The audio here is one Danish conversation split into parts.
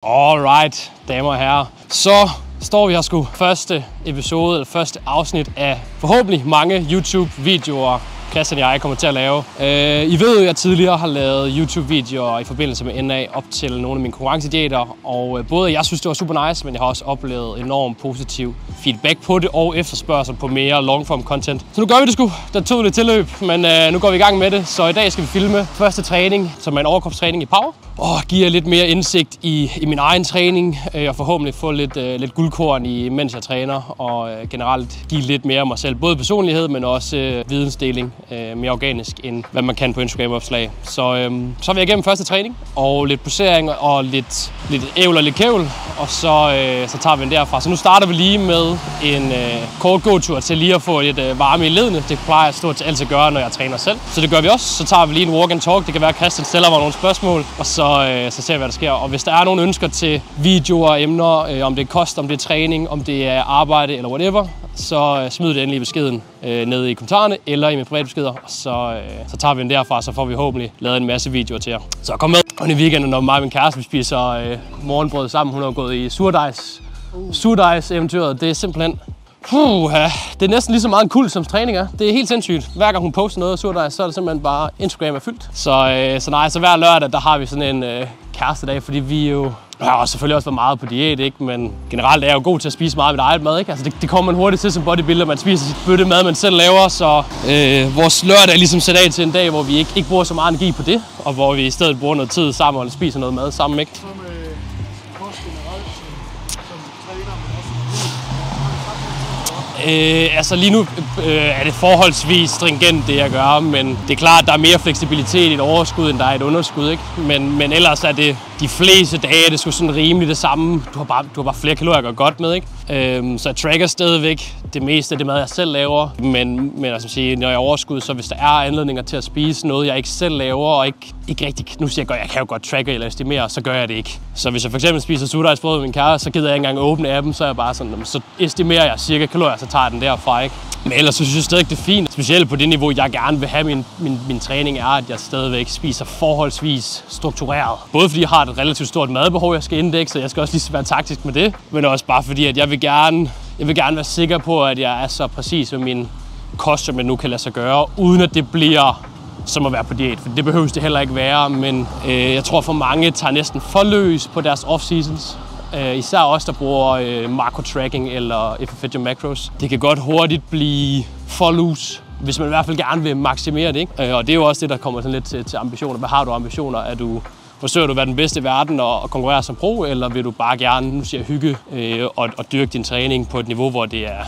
Alright, damer og herrer. Så står vi her sgu. Første episode, eller første afsnit af forhåbentlig mange YouTube-videoer, Christian og jeg kommer til at lave. I ved jo, at jeg tidligere har lavet YouTube-videoer i forbindelse med NA op til nogle af mine konkurrencediæter. Og både jeg synes, det var super nice, men jeg har også oplevet enormt positiv feedback på det og efterspørgsel på mere long-form content. Så nu gør vi det sgu. Der tog lidt tilløb, men nu går vi i gang med det. Så i dag skal vi filme første træning, som er en overkropstræning i power. Og give jer lidt mere indsigt i min egen træning, og forhåbentlig få lidt guldkorn mens jeg træner, og generelt give lidt mere af mig selv. Både personlighed, men også vidensdeling, mere organisk, end hvad man kan på Instagram-opslag. Så vil jeg igennem første træning, og lidt posering, og lidt ævl og lidt kævl, og så tager vi den derfra. Så nu starter vi lige med en kort gåtur til lige at få lidt varme i ledene. Det plejer jeg stort set altid at gøre, når jeg træner selv. Så det gør vi også. Så tager vi lige en walk and talk. Det kan være, at Christian stiller mig nogle spørgsmål, og så ser vi, hvad der sker. Og hvis der er nogle ønsker til videoer og emner, om det er kost, om det er træning, om det er arbejde eller whatever, så smid det endelig i beskeden nede i kommentarerne eller i mine private beskeder. Så tager vi den derfra, så får vi forhåbentlig lavet en masse videoer til jer. Så kom med. Og i weekenden, når mig og min kæreste vi spiser morgenbrød sammen, hun har gået i surdejs-eventyret. Det er simpelthen... det er næsten lige så meget en kult som træning er. Det er helt sindssygt. Hver gang hun poster noget af surdejs, så er det simpelthen bare Instagram er fyldt. Så hver lørdag, der har vi sådan en kærestedag, fordi vi jo... Jeg har selvfølgelig også været meget på diæt, ikke? Men generelt er jeg jo god til at spise meget af mit eget mad, ikke? Altså det kommer man hurtigt til som bodybuilder, man spiser sit bøtte mad, man selv laver, så vores lørdag er ligesom sat af til en dag, hvor vi ikke bruger så meget energi på det, og hvor vi i stedet bruger noget tid sammen og spiser noget mad sammen, ikke? Altså lige nu er det forholdsvis stringent det jeg gør, men det er klart, at der er mere fleksibilitet i et overskud, end der er et underskud, ikke? Men ellers er det de fleste dage, det er sgu sådan rimelig det samme. Du har bare flere kalorier at gøre godt med, ikke? Så jeg tracker stadigvæk det meste af det mad, jeg selv laver. Men altså sige, når jeg er overskud, så hvis der er anledninger til at spise noget, jeg ikke selv laver, og ikke rigtig... Nu siger jeg kan jo godt tracke eller estimere, så gør jeg det ikke. Så hvis jeg for eksempel spiser surdejsbrød med min kæreste, så gider jeg ikke engang åbne appen, så er jeg bare sådan, så estimerer jeg cirka kalorier, så tager jeg den derfra, ikke? Men ellers så synes jeg stadig, det er fint. Specielt på det niveau, jeg gerne vil have min træning, er, at jeg stadigvæk spiser forholdsvis struktureret. Både fordi jeg har et relativt stort madbehov, jeg skal indekse, så jeg skal også lige være taktisk med det. Men også bare fordi, at jeg vil gerne være sikker på, at jeg er så præcis med min kost, som jeg nu kan lade sig gøre, uden at det bliver som at være på diæt. For det behøves det heller ikke være, men jeg tror for mange tager næsten for løs på deres off-seasons. Især os, der bruger macro-tracking eller if you fit your macros. Det kan godt hurtigt blive for loose, hvis man i hvert fald gerne vil maksimere det, ikke? Og det er jo også det, der kommer sådan lidt til ambitioner. Hvad har du ambitioner? Forsøger du at være den bedste i verden og konkurrere som pro, eller vil du bare gerne, nu siger jeg, hygge og dyrke din træning på et niveau, hvor det er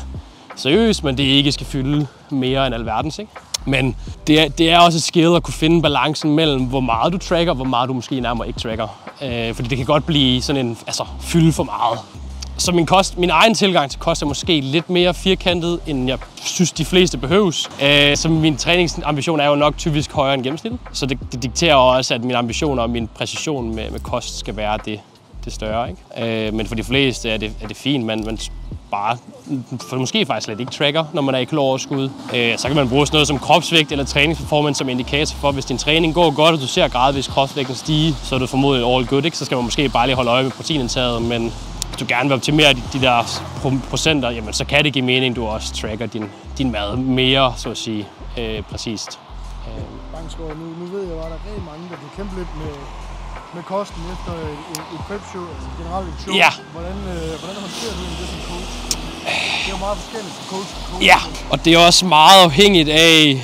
seriøst, men det ikke skal fylde mere end alverdens, ikke? Men det er også et skill at kunne finde balancen mellem, hvor meget du tracker, og hvor meget du måske nærmere ikke tracker. Fordi det kan godt blive sådan en, fylde for meget. Så min egen tilgang til kost er måske lidt mere firkantet, end jeg synes, de fleste behøves. Så min træningsambition er jo nok typisk højere end gennemsnittet. Så det dikterer også, at mine ambitioner og min præcision med kost skal være det større, ikke? Men for de fleste er det fint, man bare for måske faktisk slet ikke tracker, når man er i kalorieoverskud. Så kan man bruge sådan noget som kropsvægt eller træningsperformance som indikator for, hvis din træning går godt, og du ser gradvist kropsvægten stige, så er du formodentlig all good, ikke? Så skal man måske bare lige holde øje med proteinindtaget, men hvis du gerne vil optimere de der procenter, jamen så kan det give mening, at du også tracker din mad mere, så at sige, præcist. Bangsgaard, nu ved jeg bare, at der er rigtig mange, der kan kæmpe lidt med kosten efter et prep-show, altså generelt et show. Ja. Hvordan håndterer du det som coach? Det er jo meget forskelligt fra coach til coach. Ja, og det er også meget afhængigt af,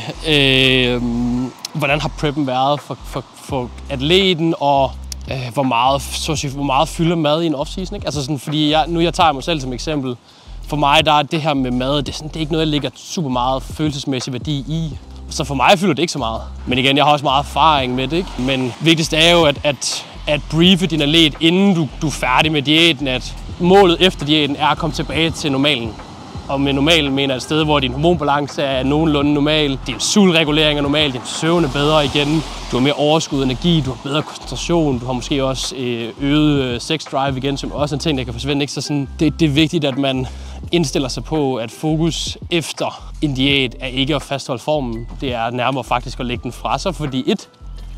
hvordan har preppen været for atleten, og hvor meget fylder mad i en off-season, ikke? Altså sådan, fordi jeg tager mig selv som eksempel. For mig, der er det her med mad, det er ikke noget, jeg lægger super meget følelsesmæssig værdi i. Så for mig fylder det ikke så meget. Men igen, jeg har også meget erfaring med det, ikke? Men vigtigst er jo at briefe din atlet, inden du er færdig med diæten, at målet efter diæten er at komme tilbage til normalen. Og med normalen mener jeg et sted, hvor din hormonbalance er nogenlunde normal, din sultregulering er normal, din søvn er bedre igen, du har mere overskud energi, du har bedre koncentration, du har måske også øget sex drive igen, som også er en ting, der kan forsvinde, ikke? Så sådan, det er vigtigt, at man indstiller sig på, at fokus efter en diæt er ikke at fastholde formen. Det er nærmere faktisk at lægge den fra sig, fordi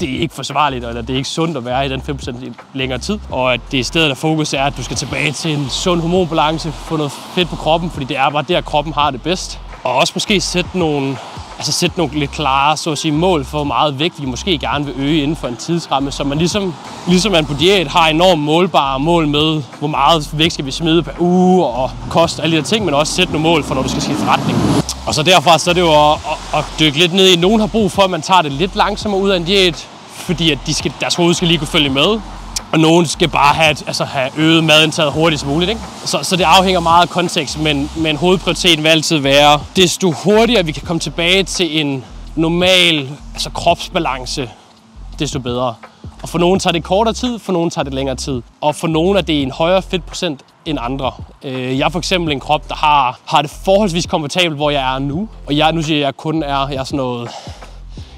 det er ikke forsvarligt, eller det er ikke sundt at være i den 5% i længere tid. Og at det i stedet af fokus er, at du skal tilbage til en sund hormonbalance, få noget fedt på kroppen, fordi det er bare der, kroppen har det bedst. Og også måske sætte nogle lidt klare, så at sige, mål for, hvor meget vægt vi måske gerne vil øge inden for en tidsramme, så man ligesom man på diæt har enormt målbare mål med, hvor meget vægt skal vi smide per uge og kost og alle de der ting, men også sætte nogle mål for, når du skal skifte retning. Og så derfra så er det jo at dykke lidt ned i. Nogen har brug for, at man tager det lidt langsommere ud af en diæt, fordi at deres hoved skal lige kunne følge med. Og nogen skal bare have øget madindtaget hurtigst muligt, ikke? Så det afhænger meget af kontekst, men hovedprioriteten vil altid være, desto hurtigere vi kan komme tilbage til en normal kropsbalance, desto bedre. Og for nogen tager det kortere tid, for nogen tager det længere tid. Og for nogen er det en højere fedtprocent end andre. Jeg er for eksempel en krop, der har det forholdsvis komfortabelt, hvor jeg er nu. Og nu siger jeg, at jeg er sådan noget...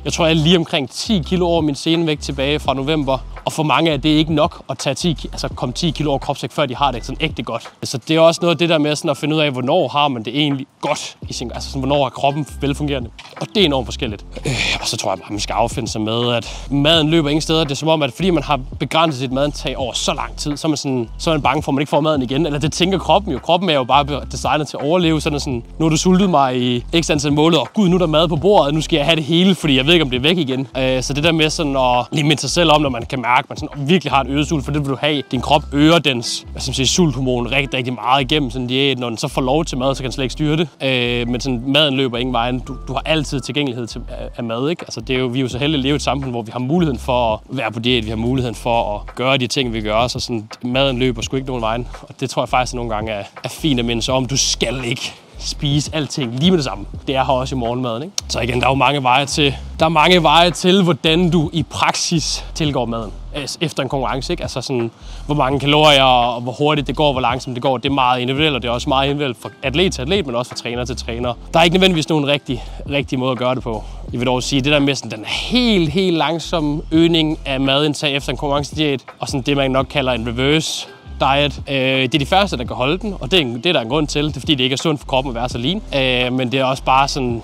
Jeg tror, jeg er lige omkring 10 kilo over min senevægt tilbage fra november. Og for mange er det ikke nok at tage komme 10 kilo over kropsvægt, før de har det sådan ægte godt. Så det er også noget af det der med sådan at finde ud af, hvornår har man det egentlig godt i sin, altså sådan, hvornår er kroppen velfungerende. Og det er enormt forskelligt. Og så tror jeg bare, man skal affinde sig med, at maden løber ingen steder. Det er som om, at fordi man har begrænset sit madindtag over så lang tid, så er man bange for, at man ikke får maden igen. Eller det tænker kroppen jo. Kroppen er jo bare designet til at overleve. Sådan, nu har du sultet mig i x antal måneder, og gud, nu er der mad på bordet, nu skal jeg have det hele, fordi jeg ved ikke, om det er væk igen. Så det der med sådan at lige minde sig selv om, når man kan mærke, at man sådan virkelig har et øget sult, for det vil du have. Din krop øger dens sulthormon rigtig, rigtig meget igennem sådan en diæt. Når den så får lov til mad, så kan den slet ikke styre det. Men sådan, maden løber ingen vejen. Du har altid tilgængelighed af mad, ikke? Altså, vi er jo så heldige at leve i et samfund, hvor vi har muligheden for at være på diæt, vi har muligheden for at gøre de ting, vi gør, så sådan, maden løber sgu ikke nogen vejen. Og det tror jeg faktisk nogle gange er fint at minde sig om. Du skal ikke spise alting lige med det samme. Det er her også i morgenmaden, ikke? Så igen, der er jo mange veje til, hvordan du i praksis tilgår maden efter en konkurrence, ikke? Altså sådan, hvor mange kalorier og hvor hurtigt det går, hvor langsomt det går, det er meget individuelt, og det er også meget individuelt fra atlet til atlet, men også fra træner til træner. Der er ikke nødvendigvis nogen rigtig måde at gøre det på. Jeg vil dog sige, det der med sådan den helt langsom øgning af madindtag efter en konkurrencediæt, og sådan det, man nok kalder en reverse diet. Det er de færreste, der kan holde den, og det er der en grund til. Det er fordi, det ikke er sundt for kroppen at være så lean. Men det er også bare sådan...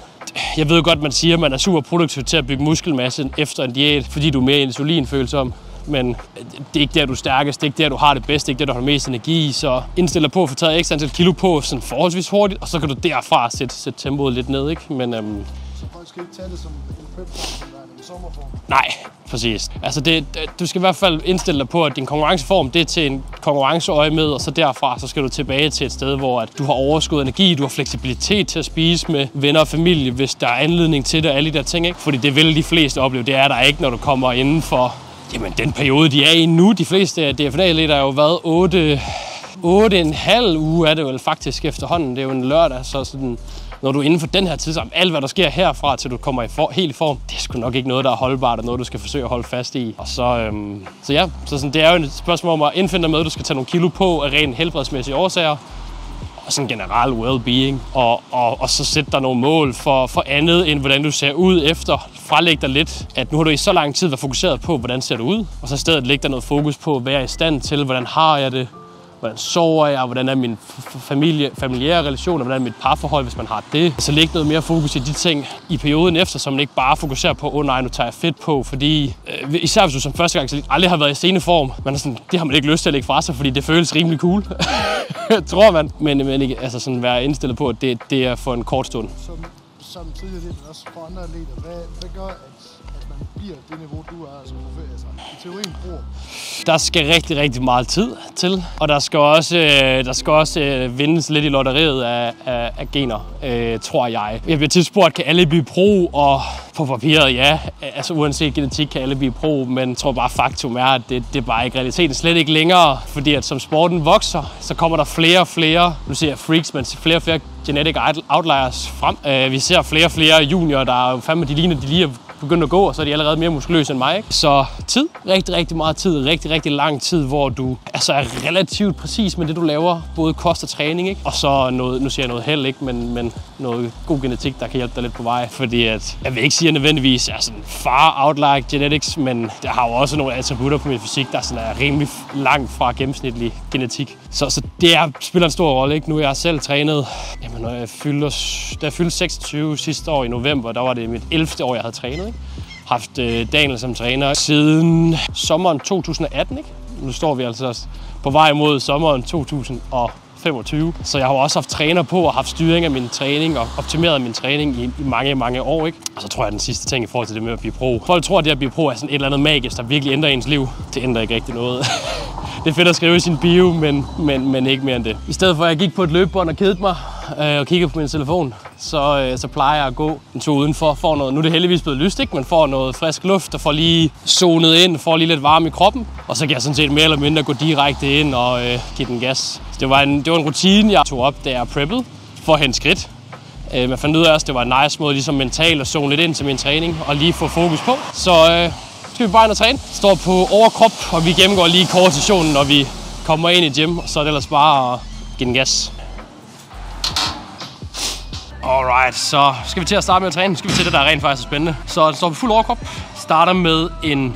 Jeg ved godt, man siger, at man er super produktiv til at bygge muskelmasse efter en diæt, fordi du er mere insulinfølsom. Men det er ikke der, du er stærkest, det er ikke der, du har det bedste, det er ikke der, du har mest energi. Så indstil dig på at få taget ekstra antal kilo på sådan forholdsvis hurtigt, og så kan du derfra sætte tempoet lidt ned, ikke? Men, så folk skal ikke tage det som en prep-form, eller en sommerform? Nej, præcis. Altså du skal i hvert fald indstille dig på, at din konkurrenceform, det er til en konkurrenceøje med, og så derfra så skal du tilbage til et sted, hvor at du har overskud energi, du har fleksibilitet til at spise med venner og familie, hvis der er anledning til det og alle de der ting, ikke? Fordi det vil de fleste opleve, det er der ikke, når du kommer inden for den periode, de er i nu. De fleste DFNA-atleter er jo været 8,5 uge er det vel faktisk efterhånden. Det er jo en lørdag, så sådan, når du er inden for den her tidsramme, alt hvad der sker herfra, til du kommer helt i form, det er sgu nok ikke noget, der er holdbart, og noget, du skal forsøge at holde fast i. Og så sådan, det er jo et spørgsmål om at indfinde dig med, at du skal tage nogle kilo på af rent helbredsmæssige årsager, og sådan generel well-being, og så sætte dig nogle mål for andet, end hvordan du ser ud efter. Frelæg dig lidt, at nu har du i så lang tid været fokuseret på, hvordan ser du ud, og så i stedet læg dig noget fokus på, hvad jeg er i stand til, hvordan har jeg det, hvordan sover jeg, hvordan er mine familiære relationer, hvordan er mit parforhold, hvis man har det. Så læg noget mere fokus i de ting i perioden efter, så man ikke bare fokuserer på, nej, nu tager jeg fedt på, fordi især hvis du som første gang aldrig har været i sceneform, det har man ikke lyst til at lægge fra sig, fordi det føles rimelig cool, tror man. Men ikke, altså sådan være indstillet på, at det er for en kort stund. Som tidligere, men også for andre atleter, hvad gør, at man bliver det niveau, du er, altså i teorien bruger? Der skal rigtig meget tid til, og der skal også vindes lidt i lotteriet af gener, tror jeg. Jeg bliver tit spurgt, kan alle blive pro, og på papiret, ja. Altså uanset genetik kan alle blive pro, men jeg tror bare faktum er, at det er bare ikke realiteten slet ikke længere, fordi at som sporten vokser, så kommer der flere og flere, nu siger jeg freaks, men flere og flere genetic outliers frem. Vi ser flere og flere juniorer, der er fandme, de ligner, de lige er begyndt at gå, og så er de allerede mere muskuløse end mig, ikke? Så tid, rigtig meget tid, rigtig lang tid, hvor du altså er relativt præcis med det, du laver, både kost og træning, ikke? Og så noget, nu siger jeg noget held, ikke? Men noget god genetik, der kan hjælpe dig lidt på vej, fordi at, jeg vil ikke sige, at nødvendigvis er sådan far outlier genetics, men der har jo også nogle attributter på min fysik, der sådan er rimelig langt fra gennemsnitlig genetik. Så det spiller en stor rolle, ikke? Nu er jeg selv trænet, jamen når jeg fyldte 26 sidste år i november, der var det mit 11. år, jeg havde trænet, ikke? haft Daniel som træner siden sommeren 2018, ikke? Nu står vi altså på vej mod sommeren 2025. Så jeg har også haft træner på og haft styring af min træning og optimeret min træning i mange år, ikke? Og så tror jeg, den sidste ting i forhold til det med at blive pro. Folk tror, at det at blive pro er sådan et eller andet magisk, der virkelig ændrer ens liv. Det ændrer ikke rigtig noget. Det er fedt at skrive i sin bio, men ikke mere end det. I stedet for at jeg gik på et løbebånd og kedede mig og kiggede på min telefon, så plejer jeg at gå en tur udenfor, får noget. Nu er det heldigvis blevet lyst, ikke? Man får noget frisk luft og får lige zonet ind, får lige lidt varme i kroppen. Og så kan jeg sådan set mere eller mindre gå direkte ind og give den gas. Det var en rutine, jeg tog op, da jeg preppede for at hente skridt. Man fandt ud af, at det var en nice måde ligesom mentalt at zone lidt ind til min træning og lige få fokus på. Så skal vi bare ind og træne. Står på overkrop, og vi gennemgår lige koordinationen, når vi kommer ind i gym. Og så er det ellers bare at give den gas. Alright, så skal vi til at starte med at træne. Nu skal vi til det, der rent faktisk er spændende. Så det står på fuld overkrop. Starter med en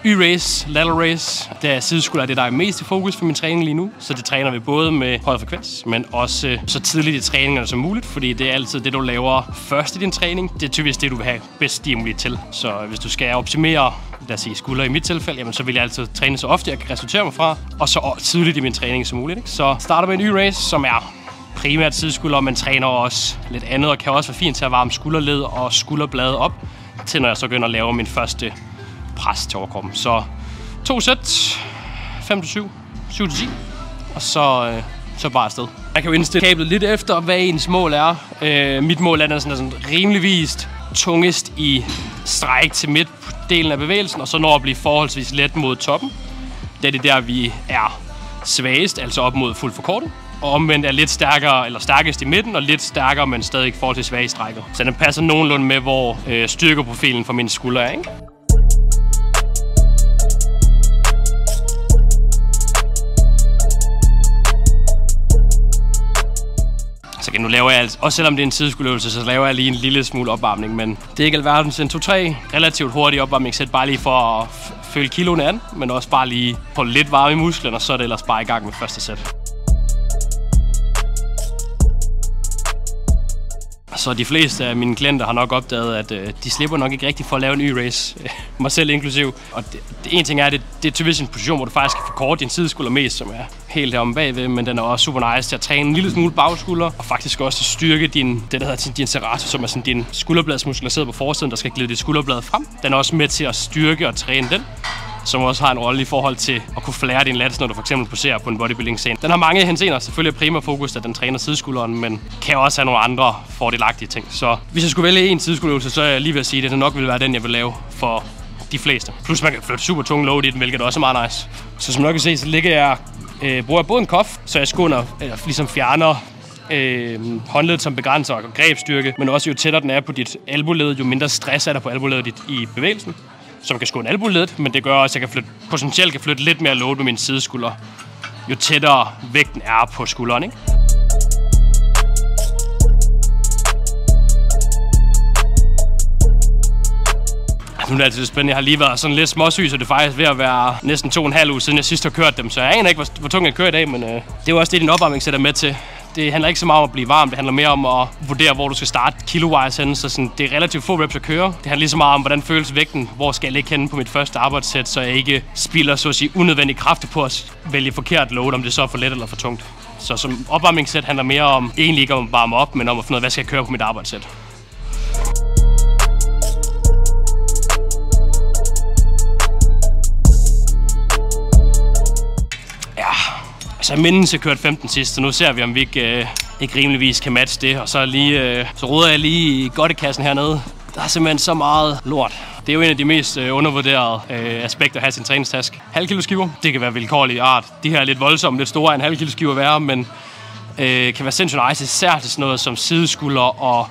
Y-race, lateral race. Der sideskulder er det, der er mest i fokus for min træning lige nu. Så det træner vi både med høj frekvens, men også så tidligt i træningerne som muligt. Fordi det er altid det, du laver først i din træning. Det er typisk det, du vil have bedst stimuli til. Så hvis du skal optimere, lad os sige skulder i mit tilfælde, jamen, så vil jeg altid træne så ofte, jeg kan resultere mig fra. Og så tidligt i min træning som muligt, ikke? Så starter med en Y-race, som er primært sideskulder, men træner også lidt andet, og kan også være fint til at varme skulderled og skulderbladet op, til når jeg så begynder at lave min første pres til overkroppen. Så 2 sæt, 5-7, 7-10, og så bare afsted. Jeg kan jo indstille kablet lidt efter, hvad ens mål er. Mit mål er sådan rimeligvis tungest i stræk til midtdelen af bevægelsen, og så når at blive forholdsvis let mod toppen. Det er der, vi er svagest, altså op mod fuld forkortet. Og omvendt er lidt stærkere, eller stærkest i midten, og lidt stærkere, men stadig forholdsvis svag i strækket. Så den passer nogenlunde med, hvor styrkeprofilen for mine skuldre er, ikke? Så nu laver jeg også selvom det er en sideskulderøvelse, så laver jeg lige en lille smule opvarmning, men det er ikke alverden. Så en 2-3 relativt hurtig opvarmningssæt, bare lige for at føle kiloene an, men også bare lige få lidt varme i musklerne, og så er det ellers bare i gang med første sæt. Så de fleste af mine klienter har nok opdaget, at de slipper nok ikke rigtig for at lave en Y-race, mig selv inklusiv. Og en ting er, at det er typisk en position, hvor du faktisk kan forkorte din sideskulder mest, som er helt deromme bagved, men den er også super nice til at træne en lille smule bagskulder, og faktisk også styrke din serratus, som er sådan din skulderbladsmuskel, der sidder på forsiden, der skal glide dit skulderblad frem. Den er også med til at styrke og træne den, som også har en rolle i forhold til at kunne flære din lats, når du for eksempel poserer på en bodybuilding-scene. Den har mange henseender. Selvfølgelig er primært fokus, at den træner sideskulderen, men kan også have nogle andre fordelagtige ting. Så hvis jeg skulle vælge en sideskulderøvelse, så er jeg lige ved at sige, at det nok vil være den, jeg vil lave for de fleste. Plus man kan flytte super tung load i den, hvilket også er meget nice. Så som nok kan se, så bruger jeg både en cuff, så jeg skunder, ligesom fjerner håndledet som begrænser og grebstyrke, men også jo tættere den er på dit albueled, jo mindre stress er der på albueledet i bevægelsen, som kan skåne albueledet, men det gør også, at jeg potentielt kan flytte lidt mere load med min sideskulder, jo tættere vægten er på skulderen, ikke? Nu er det altid spændende. Jeg har lige været sådan lidt småsyg, så det er faktisk ved at være næsten 2,5 uger siden jeg sidst har kørt dem, så jeg aner ikke, hvor tung jeg kører i dag, men det er jo også det, din opvarmning er med til. Det handler ikke så meget om at blive varm, det handler mere om at vurdere, hvor du skal starte kilo-wise henne, så sådan, det er relativt få reps at køre. Det handler lige så meget om, hvordan føles vægten, hvor skal jeg ligge henne på mit første arbejdssæt, så jeg ikke spilder så at sige unødvendige kræfter på at vælge forkert load, om det så er for let eller for tungt. Så som opvarmningssæt handler mere om, egentlig ikke om at varme op, men om at finde ud af, hvad skal jeg køre på mit arbejdssæt. Så jeg mindes, jeg kørte 15 sidst, så nu ser vi, om vi ikke rimeligvis kan matche det. Og så roder jeg lige i godtekassen hernede. Der er simpelthen så meget lort. Det er jo en af de mest undervurderede aspekter at have sin træningstask. Halvkilo skiver, det kan være vilkårlig art. De her er lidt voldsomme, lidt store, en halvkilo skiver være, men kan være sindssygt nice, især til sådan noget som sideskulder og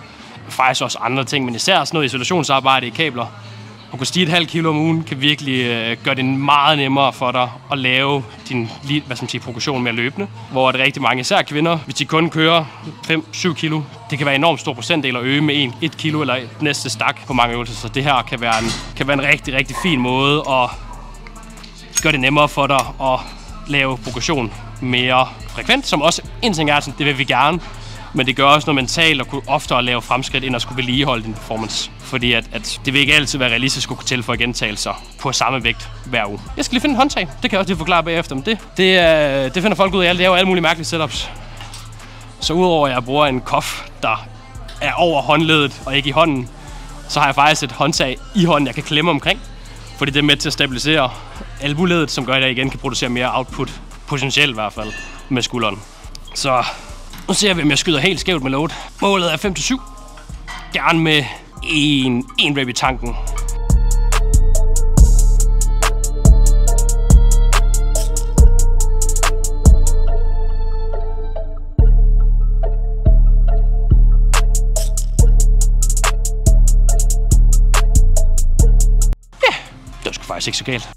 faktisk også andre ting, men især sådan noget isolationsarbejde i kabler. At kunne stige 0,5 kilo om ugen kan virkelig gøre det meget nemmere for dig at lave din progression mere løbende. Hvor det rigtig mange, især kvinder, hvis de kun kører 5-7 kilo, det kan være en enormt stor procentdel at øge med 1 kilo eller et næste stak på mange øvelser. Så det her kan være en rigtig, rigtig fin måde at gøre det nemmere for dig at lave progression mere frekvent, som også en ting er, det vil vi gerne. Men det gør også noget mentalt at kunne oftere lave fremskridt, end at skulle vedligeholde din performance. Fordi at det vil ikke altid være realistisk at kunne tilføje gentagelser på samme vægt hver uge. Jeg skal lige finde en håndtag. Det kan jeg også lige forklare bagefter. Men det finder folk ud af. Jeg laver alle mulige mærkelige setups. Så udover at jeg bruger en cuff, der er over håndledet og ikke i hånden, så har jeg faktisk et håndtag i hånden, jeg kan klemme omkring. Fordi det er med til at stabilisere albuledet, som gør, at jeg igen kan producere mere output, potentielt i hvert fald, med skulderen. Så nu ser vi, om jeg skyder helt skævt med load. Målet er 5-7. Gerne med en rep i tanken. Det var sgu faktisk ikke så galt.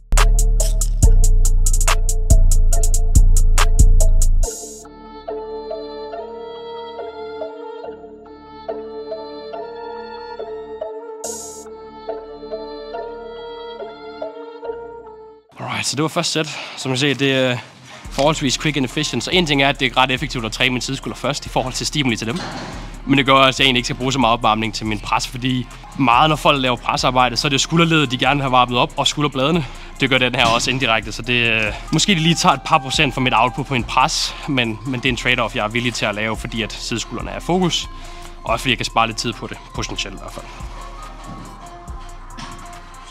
Alright, så det var første sæt. Som jeg ser, det er forholdsvis quick and efficient. Så en ting er, at det er ret effektivt at træne mine sideskulder først i forhold til stimuli til dem. Men det gør også, at jeg egentlig ikke skal bruge så meget opvarmning til min pres, fordi meget når folk laver presarbejde, så er det skulderledet, de gerne vil have varmet op, og skulderbladene. Det gør den her også indirekte, så det måske det lige tager et par procent fra mit output på min pres, men det er en trade-off, jeg er villig til at lave, fordi at sideskuldrene er i fokus, og fordi jeg kan spare lidt tid på det, potentielt i hvert fald.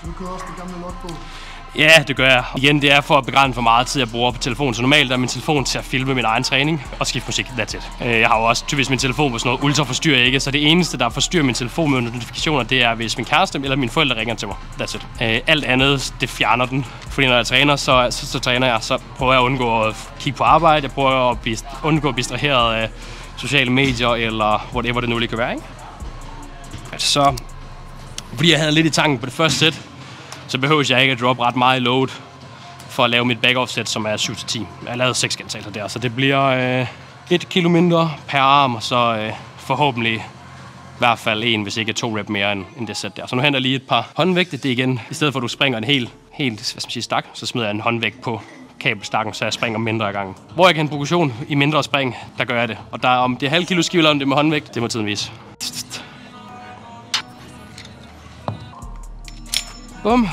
Så du kører også det gamle log på? Ja, det gør jeg. Igen, det er for at begrænse, hvor meget tid jeg bruger på telefonen. Så normalt er min telefon til at filme min egen træning og skifte musik. That's it. Jeg har jo også typisk min telefon på sådan noget ultra forstyrrer ikke. Så det eneste, der forstyrrer min telefon med notifikationer, det er, hvis min kæreste eller mine forældre ringer til mig. That's it. Alt andet, det fjerner den. Fordi når jeg træner, så træner jeg. Så prøver jeg at undgå at kigge på arbejde. Jeg prøver at undgå at blive distraheret af sociale medier eller whatever det nu lige kan være. Ikke? Så fordi jeg havde lidt i tanken på det første sæt, så behøver jeg ikke at droppe ret meget i load for at lave mit back-off-sæt, som er 7-10. Jeg har lavet 6 gentagelser der, så det bliver 1 kilo mindre per arm, og så forhåbentlig i hvert fald 1, hvis ikke 2 rep mere end det sæt der. Så nu henter jeg lige et par håndvægte. Det igen, i stedet for at du springer en helt stak, så smider jeg en håndvægt på kabelstakken, så jeg springer mindre af gangen. Hvor jeg kan en progression i mindre spring, der gør jeg det. Og der, om det er halv kilo skive eller om det er med håndvægt, det må tiden vise. Bum.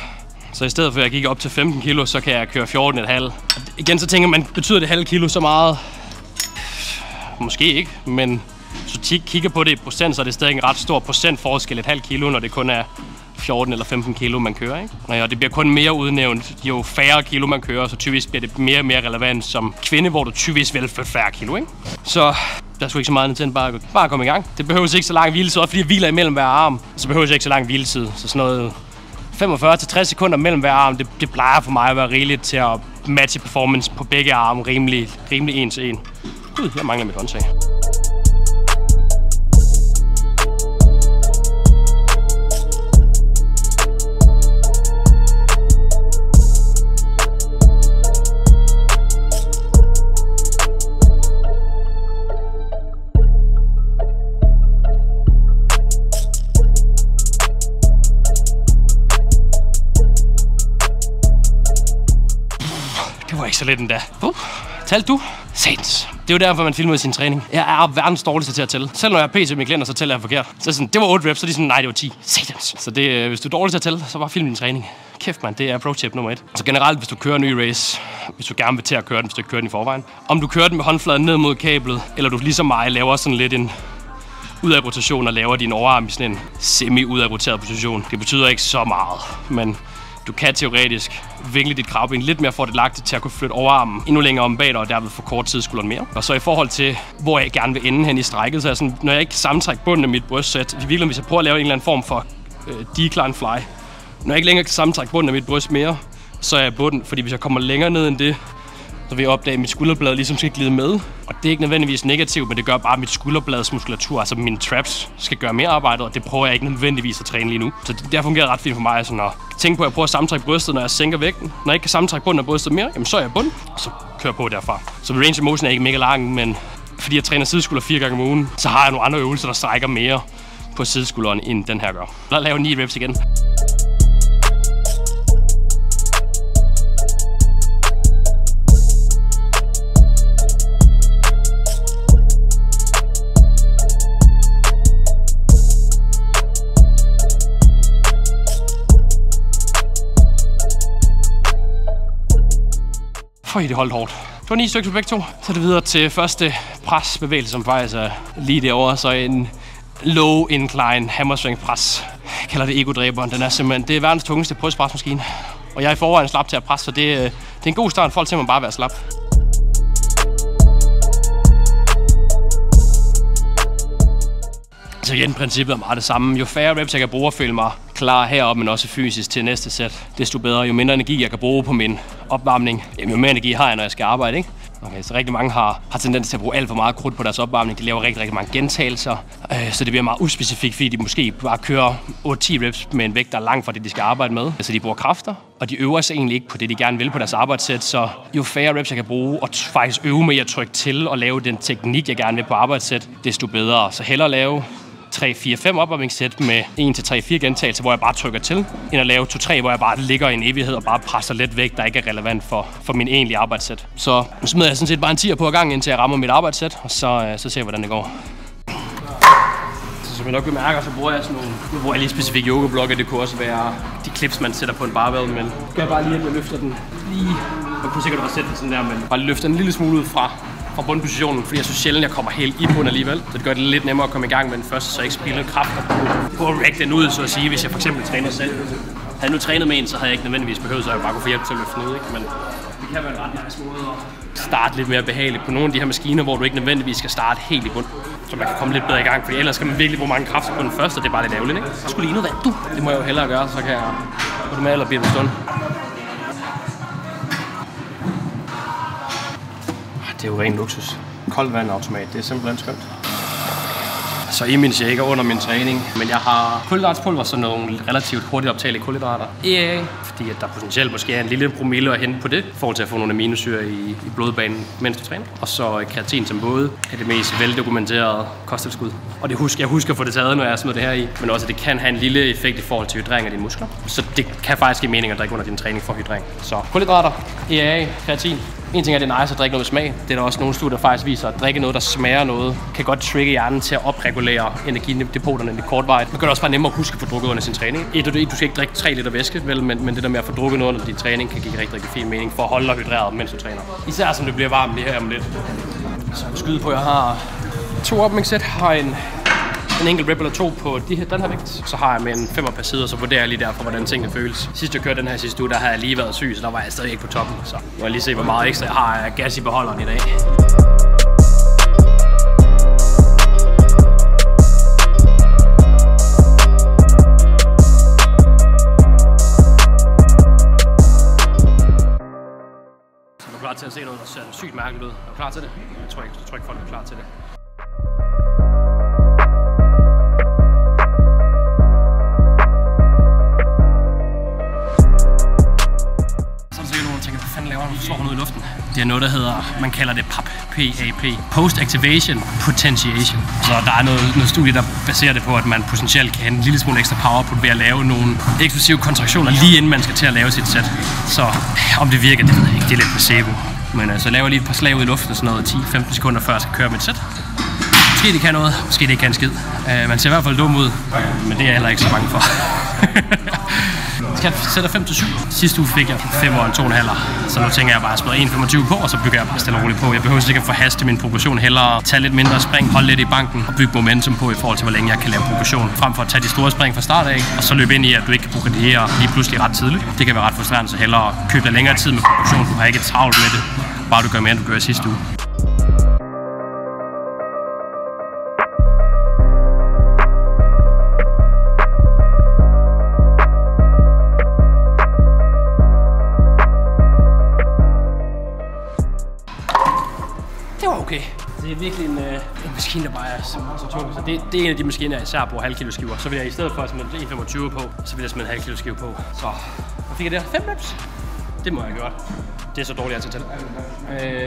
Så i stedet for at jeg gik op til 15 kilo, så kan jeg køre 14,5. Igen så tænker man, betyder det halv kilo så meget? Måske ikke, men hvis du kigger på det i procent, så er det stadig en ret stor procentforskel, et halvt kilo, når det kun er 14 eller 15 kilo, man kører, ikke? Og det bliver kun mere udnævnt, jo færre kilo man kører, så typisk bliver det mere og mere relevant som kvinde, hvor du typisk vil få færre kilo, ikke? Så der er sgu ikke så meget andet til end bare at komme i gang. Det behøver ikke så lang hviletid, også fordi jeg hviler imellem hver arm, så behøver jeg ikke så lang hviletid. Så sådan noget 45-60 sekunder mellem hver arm, det plejer for mig at være rigeligt til at matche performance på begge arme rimelig en til en. Gud, jeg mangler mit håndtag. Det var ikke så lidt endda. Talte du? Satans. Det er jo derfor, man filmer sin træning. Jeg er verdens dårligste til at tælle. Selv når jeg er PC med klienter, så tæller jeg forkert. Så sådan, det var 8 reps, så er de sådan, nej, det var 10. Satans. Så det, hvis du er dårlig til at tælle, så bare film din træning. Kæft, man, det er pro-tip nummer 1. Så generelt, hvis du kører en ny race, hvis du gerne vil til at køre den, hvis du ikke kører den i forvejen. Om du kører den med håndfladen ned mod kablet, eller du ligesom mig laver sådan lidt en ud af rotation og laver din overarm i sådan en semi-ud af roteret position. Det betyder ikke så meget, men du kan teoretisk vinkle dit kravben lidt mere fordelagtigt til at kunne flytte overarmen endnu længere om bag dig, og derved få kort tidsskulderen mere. Og så i forhold til, hvor jeg gerne vil ende hen i strækket, så er sådan, når jeg ikke sammentrækker bunden af mit bryst, så hvis jeg prøver at lave en eller anden form for decline fly, når jeg ikke længere kan sammentrække bunden af mit bryst mere, så er jeg bunden, fordi hvis jeg kommer længere ned end det, så vil jeg opdage, at mit skulderblad ligesom skal glide med. Og det er ikke nødvendigvis negativt, men det gør bare, at mit skulderblads muskulatur, altså mine traps, skal gøre mere arbejde, og det prøver jeg ikke nødvendigvis at træne lige nu. Så det fungerer ret fint for mig sådan at tænke på, at jeg prøver at sammentrække brystet, når jeg sænker vægten. Når jeg ikke kan sammentrække bunden af brystet mere, jamen så er jeg bunden, og så kører jeg på derfra. Så range of motion er ikke mega lang, men fordi jeg træner sideskulder 4 gange om ugen, så har jeg nogle andre øvelser, der strækker mere på sideskulderen, end den her gør. Lad os lave 9 reps igen. Føj, det holdt hårdt. Det var 9 stykker begge to. Så er det videre til første presbevægelse, som faktisk er lige derovre. Så en low incline hamstring pres. Jeg kalder det ego-dræberen. Den er simpelthen, det er verdens tungeste brystpresmaskine. Og jeg er i forvejen slap til at presse, så det er en god start. Folk simpelthen bare være slap. Så igen, princippet er meget det samme. Jo færre reps jeg kan bruge at føle mig klar heroppe, men også fysisk til næste sæt, desto bedre. Jo mindre energi jeg kan bruge på min opvarmning, jo mere energi har jeg, når jeg skal arbejde, ikke? Okay, så rigtig mange har tendens til at bruge alt for meget krudt på deres opvarmning. De laver rigtig mange gentagelser, så det bliver meget uspecifikt, fordi de måske bare kører 8-10 reps med en vægt, der er langt fra det, de skal arbejde med. Så de bruger kræfter, og de øver sig egentlig ikke på det, de gerne vil på deres arbejdssæt. Så jo færre reps jeg kan bruge, og faktisk øve med at trykke til og lave den teknik, jeg gerne vil på arbejdssæt, desto bedre. Så hellere lave 3-4-5 opvarmningssæt med 1-3-4 gentagelser, hvor jeg bare trykker til, end at lave 2-3, hvor jeg bare ligger i en evighed og bare presser lidt væk, der ikke er relevant for min egentlige arbejdssæt. Så nu smider jeg sådan set bare en 10'er på ad gangen, indtil jeg rammer mit arbejdssæt, og så ser jeg, hvordan det går. Så som jeg nok bemærker, så bruger jeg sådan nogle, nu bruger jeg lige specifikke yoga-blokke. Det kunne også være de clips, man sætter på en barbell, men gør jeg bare lige, at jeg løfter den lige. Man kunne sikkert også sætte den sådan der, men bare løfter en lille smule ud fra bundpositionen, fordi jeg synes sjældent, jeg kommer helt i bund alligevel. Så det gør det lidt nemmere at komme i gang med den første, så jeg ikke spilder kræfter på at række den ud, så at sige, hvis jeg for eksempel træner selv. Havde jeg nu trænet med en, så havde jeg ikke nødvendigvis behøvet, så jeg bare kunne få hjælp til at løfte den ud, ikke? Men det kan være en ret nice måde at starte lidt mere behageligt på nogle af de her maskiner, hvor du ikke nødvendigvis skal starte helt i bund, så man kan komme lidt bedre i gang, fordi ellers skal man virkelig bruge mange kræfter på den første, og det er bare lidt ærgerligt, ikke? Så skulle lige noget vand, du. Det må jeg jo hellere gøre, så kan jeg få det med eller blive en stund. Det er jo ren luksus. Koldt vandautomat, det er simpelthen skønt. Så i min shaker under min træning, men jeg har kulhydratspulver, så nogle relativt hurtigt optagelige kulhydrater. Fordi at der potentielt måske er en lille promille at hente på det, for til at få nogle aminosyre i blodbanen, mens du træner. Og så kreatin, som både er det mest veldokumenterede kosttilskud. Og jeg husker at få det taget, når jeg smider det her i, men også at det kan have en lille effekt i forhold til hydrering af dine muskler. Så det kan faktisk give mening at drikke under din træning for hydrering. Så kulhydrater, EAA, kreatin. En ting er, det er nice at drikke noget med smag. Det er der også nogle studier, der faktisk viser, at drikke noget, der smager noget, kan godt trigge hjernen til at opregulere energidepoterne lidt kortvarigt. Det gør det også bare nemmere at huske at få drukket under sin træning. Du skal ikke drikke 3 liter væske, vel, men det der med at få drukket noget under din træning kan give rigtig fin mening for at holde dig hydreret, mens du træner. Især som det bliver varmt lige her om lidt. Så jeg skyder på, at jeg har 2 opvarmningssæt, har en enkelt rep eller 2 på den her vægt. Så har jeg med en 5'er per side, og så vurderer jeg lige derfor, hvordan tingene føles. Sidst jeg kørte den her sidste uge, der havde jeg lige været syg, så der var jeg stadig ikke på toppen. Så nu må jeg lige se, hvor meget ekstra jeg har af gas i beholderen i dag. Så er du klar til at se noget, der ser sygt mærkeligt ud? Er du klar til det? Jeg tror ikke folk er klar til det. Slår ud i luften. Det er noget, der hedder, man kalder det PAP, PAP, Post Activation Potentiation. Så der er noget studie, der baserer det på, at man potentielt kan have en lille smule ekstra powerput ved at lave nogle eksplosive kontraktioner lige inden man skal til at lave sit sæt. Så om det virker, det ved jeg ikke. Det er lidt placebo. Men altså laver lige et par slag ud i luften, sådan noget 10-15 sekunder før jeg skal køre mit sæt. Måske det kan noget, måske det ikke kan en skid. Man ser i hvert fald dum ud, men det er jeg heller ikke så bange for. Jeg sætter 5-7. Sidste uge fik jeg 5 og en 2,5. Så nu tænker jeg bare at smide 1,25 på, og så bygger jeg bare stille og roligt på. Jeg behøver ikke at forhaste min progression, hellere tage lidt mindre spring, holde lidt i banken og bygge momentum på i forhold til, hvor længe jeg kan lave progression. Frem for at tage de store spring fra start af, og så løbe ind i, at du ikke kan progredere lige pludselig ret tidligt. Det kan være ret frustrerende, så hellere købe dig længere tid med progression. Du har ikke travlt med det, bare du gør mere, end du gør sidste uge. Okay. Det er virkelig en maskine, der bare er så tung. Så det er en af de maskiner, jeg især bruger halv kilo skiver. Så vil jeg i stedet for at smide 1,25 på, så vil jeg smide en halv kilo skive på. Så hvad fik jeg der? 5 reps? Det må jeg gøre. Det er så dårligt at tage til.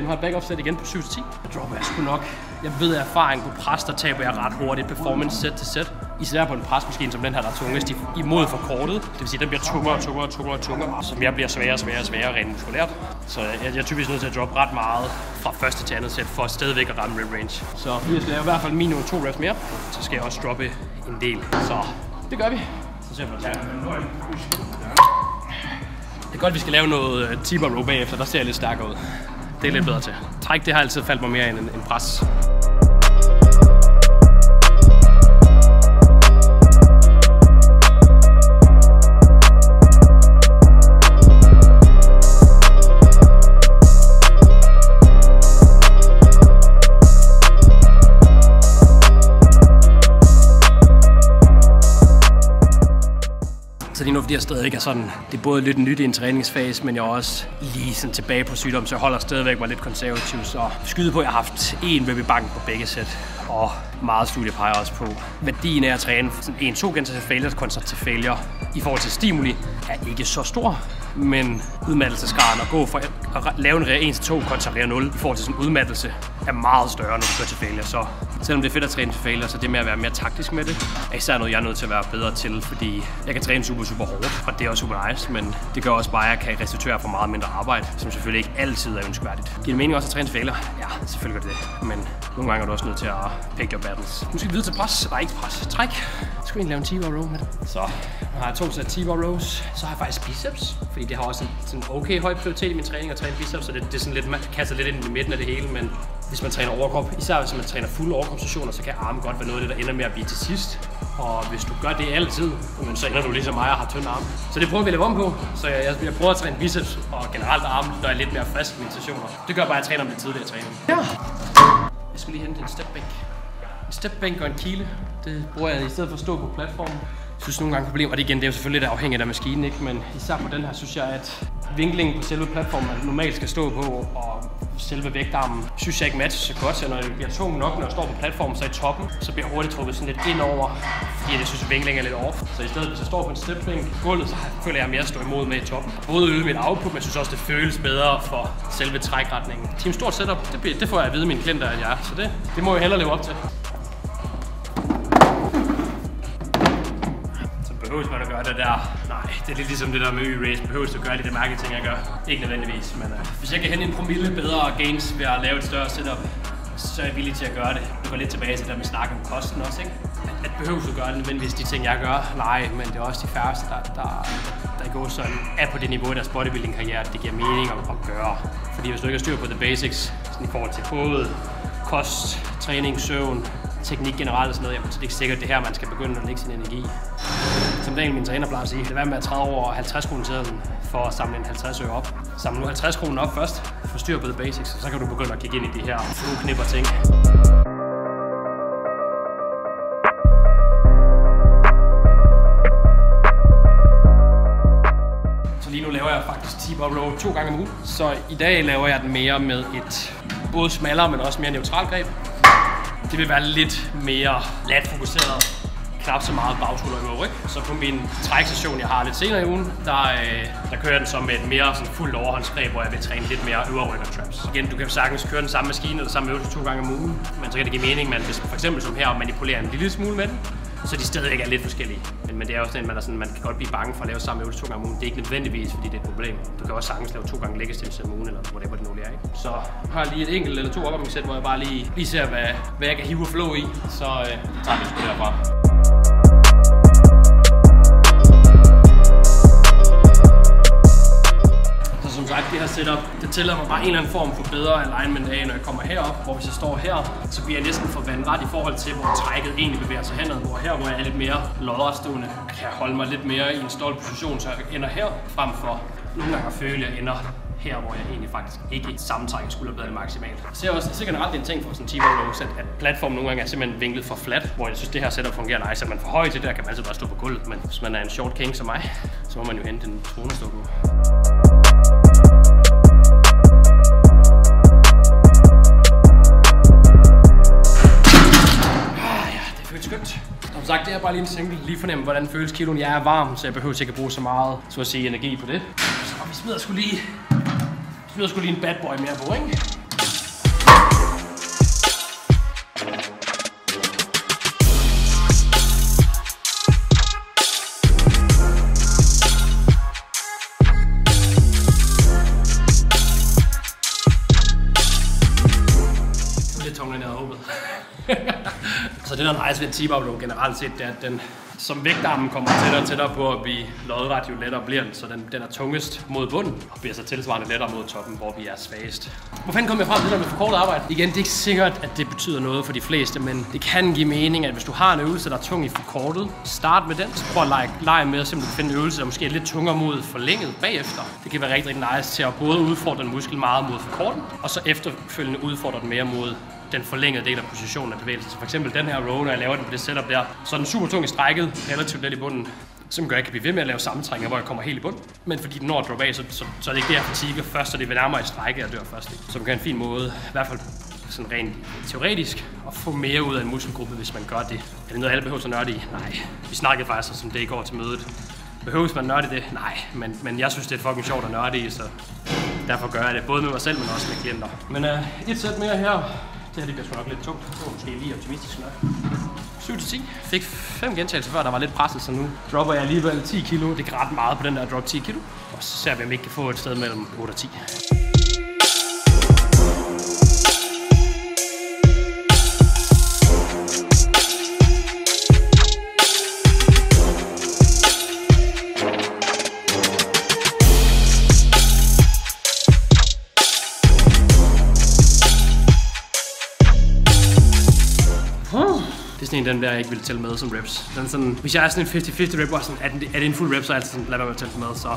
Nu har jeg back-off-sæt igen på 7-10. Jeg dropper jeg sgu nok. Jeg ved af erfaring på pres, der taber jeg ret hurtigt performance sæt til sæt. Især på en presmaskine som den her, der er tungest imod forkortet. Det vil sige, at den bliver tungere, som jeg bliver sværere rent muskulært. Så jeg er typisk nødt til at droppe ret meget fra første til andet sæt, for at stadigvæk at ramme rep range. Så jeg skal lave i hvert fald minimum 2 reps mere, så skal jeg også droppe en del. Så det gør vi. Så ser vi, hvad det er. er godt, vi skal lave noget T-bar row bagefter, der ser jeg lidt stærkere ud. Det er lidt bedre til. Træk, det har altid faldt mig mere end pres. Så lige nu, fordi jeg stadig ikke er sådan, det er både lidt nyt i en træningsfase, men jeg er også lige sådan tilbage på sygdom, så jeg holder stadigvæk mig lidt konservativ. Så skyde på, at jeg har haft én rep i banken på begge sæt, og meget studie peger også på. Værdien af at træne en 2 gentagelser til failure kontra til failure i forhold til stimuli er ikke så stor, men udmattelsesgraden at gå fra at lave en REA 1-2 kontra REA 0 i forhold til sådan en udmattelse er meget større, når du går til failure. Så selvom det er fedt at træne til failure, så det med at være mere taktisk med det, er især noget, jeg er nødt til at være bedre til, fordi jeg kan træne super hårdt, og det er også super nice, men det gør også bare, at jeg kan restituere for meget mindre arbejde, som selvfølgelig ikke altid er ønskværdigt. Giver det mening også at træne til failure? Ja, selvfølgelig gør det, men nogle gange er du også nødt til at pick your battles. Nu skal vi videre til pres. Nej, ikke pres. Træk. Jeg skal egentlig lave en T-bar row med det. Så nu har jeg 2 sæt T-bar rows. Så har jeg faktisk biceps, fordi det har også en okay høj prioritet i min træning at træne biceps, så det er sådan lidt, man kaster lidt ind i midten af det hele, men hvis man træner overkrop, især hvis man træner fulde overkropsstationer, så kan arme godt være noget af det, der ender med at blive til sidst. Og hvis du gør det altid, så ender du ligesom mig og har tynde arme. Så det prøver vi at lave om på. Så jeg prøver at træne biceps og generelt arme, når jeg er lidt mere frisk i mine sessioner. Det gør bare, at jeg træner om lidt tidligere træning. Ja. Jeg skal lige hente en stepbænk. En stepbænk og en kile, det bruger jeg i stedet for at stå på platformen. Jeg synes nogle gange problemer, og det er jo selvfølgelig lidt afhængigt af maskinen, ikke? Men især på den her synes jeg, at vinklingen på selve platformen, man normalt skal stå på, og selve vægtarmen, synes jeg ikke matcher så godt, så når det bliver tungt nok, når jeg står på platformen, så i toppen, så bliver jeg hurtigt trukket sådan lidt ind over, fordi jeg synes, at vinklingen er lidt off. Så i stedet, hvis jeg står på en stepbænk på gulvet, så føler jeg mere at stå imod med i toppen. Både øge mit output, men jeg synes også, det føles bedre for selve trækretningen. Team Stort Setup, det får jeg at vide mine klienter, at jeg er, så det må jeg hellere leve op til. Behøves man at gøre det der? Nej, det er lidt ligesom det der med Y-Race. Behøves du at gøre lidt af mærkelige ting, jeg gør? Ikke nødvendigvis, men hvis jeg kan hente en promille bedre gains ved at lave et større setup, så er jeg villig til at gøre det. Du går lidt tilbage til det der med snak om kosten også, ikke? At behøves du at gøre det nødvendigvis de ting, jeg gør? Nej, men det er også de færreste, der går sådan af på det niveau i deres bodybuilding-karriere, at det giver mening at gøre. Fordi hvis du ikke har styr på the basics, sådan i forhold til både kost, træning, søvn, teknik generelt og sådan noget, jamen, så det er ikke sikkert det her, man skal begynde at lægge sin energi. Som dagen min træner plejer at sige, det er med at træde over 50 kroner tiden for at samle en 50 øre op. Samle nu 50 kroner op først, få styr på the basics, og så kan du begynde at kigge ind i de her knipper ting. Så lige nu laver jeg faktisk T-bar row 2 gange om ugen. Så i dag laver jeg den mere med et både smallere, men også mere neutralt greb. Det vil være lidt mere lat-fokuseret, knap så meget bagskulder og ryg. Så på min træksession, jeg har lidt senere i ugen, der kører jeg den så med et mere sådan fuldt overhåndsgreb, hvor jeg vil træne lidt mere øvre ryg og traps. Igen, du kan sagtens køre den samme maskine eller samme øvelse 2 gange om ugen, men så kan det give mening, at hvis for eksempel som her manipulerer en lille smule med den, så de stadigvæk er lidt forskellige. Men det er også sådan, man kan godt blive bange for at lave samme øvelse 2 gange om ugen. Det er ikke nødvendigvis, fordi det er et problem. Du kan også sagtens lave 2 gange leg extension om ugen, eller whatever det nu er, ikke? Så jeg har lige et enkelt eller 2 opvarmningssæt, hvor jeg bare lige ser, hvad jeg kan hive og flow i. Så tager vi sgu derfra. Som sagt, det her setup, det tillader mig bare en eller anden form for bedre alignment af, når jeg kommer herop, hvor hvis jeg står her, så bliver jeg næsten for vandret i forhold til, hvor trækket egentlig bevæger sig henad, hvor her, hvor jeg er lidt mere lodretstående, kan jeg holde mig lidt mere i en stolt position, så jeg ender her, frem for nogle gange at føle, at jeg ender her, hvor jeg egentlig faktisk ikke sammentrækker skulderbladet maksimalt. Jeg ser også, det er generelt en ting for sådan en T-bar row, at platformen nogle gange er simpelthen vinklet for flat, hvor jeg synes, det her setup fungerer nice, at man for højt til det, der kan man altid bare stå på gulvet, men hvis man er en short king som mig, så må man jo hente en trone at stå på. Som sagt, det er bare lige en single, lige fornemme, hvordan føles kiloen. Jeg er varm, så jeg behøver ikke at bruge så meget, så at sige, energi på det. Og vi smider sgu lige en bad boy mere på, ikke? Lidt tungere ned ad håbet. Så det der er nice ved T-bar row generelt set, det er, at Som vægtarmen kommer tættere og tættere på at blive lodret, jo lettere bliver den, så den er tungest mod bunden og bliver så tilsvarende lettere mod toppen, hvor vi er svagest. Hvor fanden kommer jeg frem til det der med forkortet arbejde? Igen, det er ikke sikkert, at det betyder noget for de fleste, men det kan give mening, at hvis du har en øvelse, der er tung i forkortet, start med den. Så prøv at lege med at simpelthen finde en øvelse, der måske er lidt tungere mod forlænget bagefter. Det kan være rigtig nice til at både udfordre en muskel meget mod forkorten, og så efterfølgende udfordre den mere mod den forlængede del af positionen af bevægelsen. Så for eksempel den her row, når jeg laver den på det setup der, så er den super tung i strækket, relativt let i bunden, som gør, at jeg kan blive ved med at lave sammentrækninger, hvor jeg kommer helt i bund. Men fordi den når at droppe af, så er det ikke det, jeg fatiger først, så det er nærmere i strækket, jeg dør først. Som kan en fin måde, i hvert fald sådan rent teoretisk, at få mere ud af en muskelgruppe, hvis man gør det. Er det noget, alle behøver at nørde i? Nej. Vi snakkede faktisk om det i går til mødet. Behøves man nørde det? Nej. Men jeg synes, det er fucking sjovt at nørde i, så derfor gør jeg det både med mig selv, men også med klienter. Men et sæt mere her. Det her det bliver sgu nok lidt tungt. Det var måske lige optimistisk nok. 7-10. Fik 5 gentagelser før, der var lidt presset, så nu dropper jeg alligevel 10 kilo. Det kan ret meget på den der drop 10 kilo. Og så ser vi, om vi ikke kan få et sted mellem 8 og 10. Det er sådan en, den der jeg ikke vil tælle med som reps. Den er sådan, hvis jeg er sådan en 50-50 rep, sådan, er det en fuld rep, så er jeg altid sådan, lad være med at tælle med. Så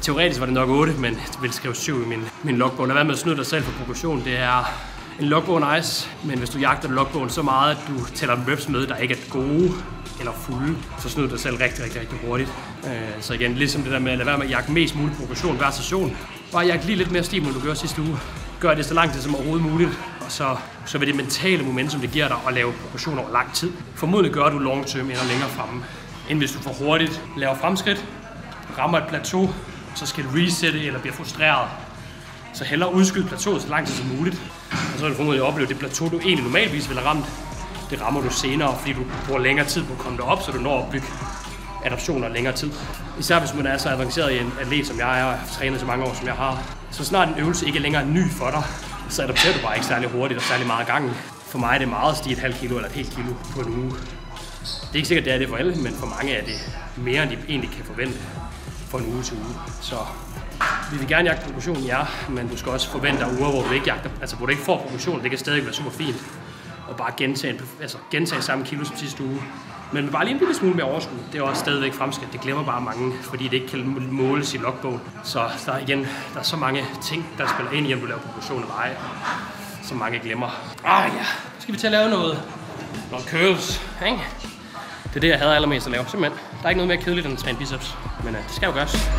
teoretisk var det nok 8, men jeg vil skrive 7 i min logbog. Lad være med at snyde dig selv for progression. Det er en logbog nice, men hvis du jagter logbogen så meget, at du tæller reps med, der ikke er gode eller fulde, så snyder du dig selv rigtig hurtigt. Så igen, ligesom det der med at lade være med at jagte mest mulig progression hver session. Bare jagte lige lidt mere stimul, end du gjorde sidste uge. Gør det så lang tid som overhovedet muligt, og så vil det mentale momentum, det giver dig at lave progression over lang tid. Formodentlig gør du long term eller længere fremme, end hvis du for hurtigt laver fremskridt, rammer et plateau, så skal du resette eller bliver frustreret. Så hellere udskyde plateauet så lang tid som muligt, og så vil du formodentlig opleve det plateau, du egentlig normalvis ville have ramt. Det rammer du senere, fordi du bruger længere tid på at komme derop, så du når at bygge adaptioner længere tid. Især hvis man er så avanceret i en atlet, som jeg er, og har trænet så mange år, som jeg har. Så snart en øvelse ikke er længere ny for dig, så adapterer du bare ikke særlig hurtigt og særlig meget gangen. For mig er det meget at stige et halvt kilo eller et helt kilo på en uge. Det er ikke sikkert, det er det for alle, men for mange er det mere, end de egentlig kan forvente fra en uge til uge. Så vi vil gerne jagte progression, ja, men du skal også forvente uger, hvor du ikke jagter, altså hvor du ikke får progression. Det kan stadig være super fint og bare gentage samme kilo som sidste uge. Men med bare lige en lille smule mere overskud, det er også stadigvæk fremskridt. Det glemmer bare mange, fordi det ikke kan måles i logbogen. Så der er så mange ting, der spiller ind i, om du laver progression eller ej, som mange glemmer. Ja, så skal vi til at lave noget curls, ikke? Det er det, jeg hader allermest at lave, simpelthen. Der er ikke noget mere kedeligt end at træne biceps, men det skal jo gøres.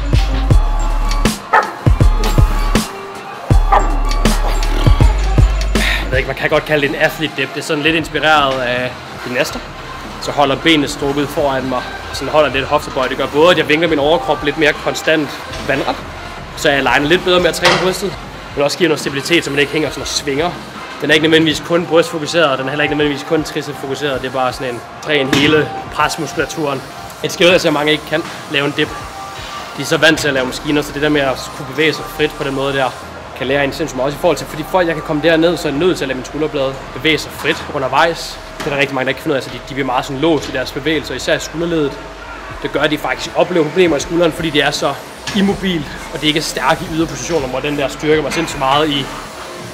Jeg ved ikke, man kan godt kalde det en athlete dip. Det er sådan lidt inspireret af gymnaster. Så holder benene strukket foran mig, og sådan holder lidt hoftebøj. Det gør både, at jeg vinkler min overkrop lidt mere konstant vandret, så jeg aligner lidt bedre med at træne brystet, men også giver noget stabilitet, så man ikke hænger sådan og svinger. Den er ikke nødvendigvis kun brystfokuseret, og den er heller ikke nødvendigvis kun tricepsfokuseret. Det er bare sådan en træn hele presmuskulaturen. Et skill, som mange ikke kan lave en dip. De er så vant til at lave maskiner, så det der med at kunne bevæge sig frit på den måde der, kan lære en sindssygt meget også i forhold til, fordi for at jeg kan komme derned, så er jeg nødt til at lade min skulderblade bevæge sig frit undervejs. Det er der rigtig mange, der ikke kan finde ud af, så de bliver meget sådan låst i deres bevægelser, især i skulderledet. Det gør, at de faktisk oplever problemer i skulderen, fordi de er så immobil, og de ikke er stærke i yderpositioner, hvor den der styrke var sindssygt meget i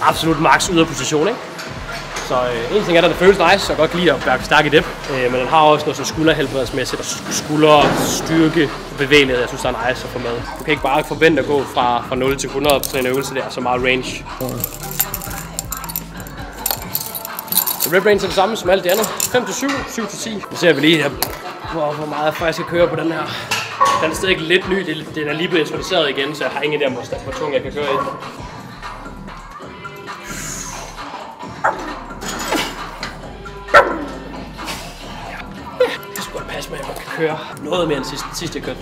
absolut max yderposition, ikke? Så en ting er, at det føles nice, og godt kan lide at være stærk i dip, men den har også noget sådan skulderhelbredsmæssigt, og skulderstyrke bevægelighed, jeg synes, der er nice at få med. Du kan ikke bare forvente at gå fra 0 til 100 på sådan en øvelse der, så meget range. Så rep range er det samme som alt det andet. 5-7, 7-10. Nu ser vi lige, hvor meget jeg faktisk skal køre på den her. Den er stadig lidt ny, den er lige blevet introduceret igen, så jeg har ingen idé om, hvor tung jeg kan køre i. Det skulle godt passe med, at jeg kan køre noget mere end sidst jeg kørte.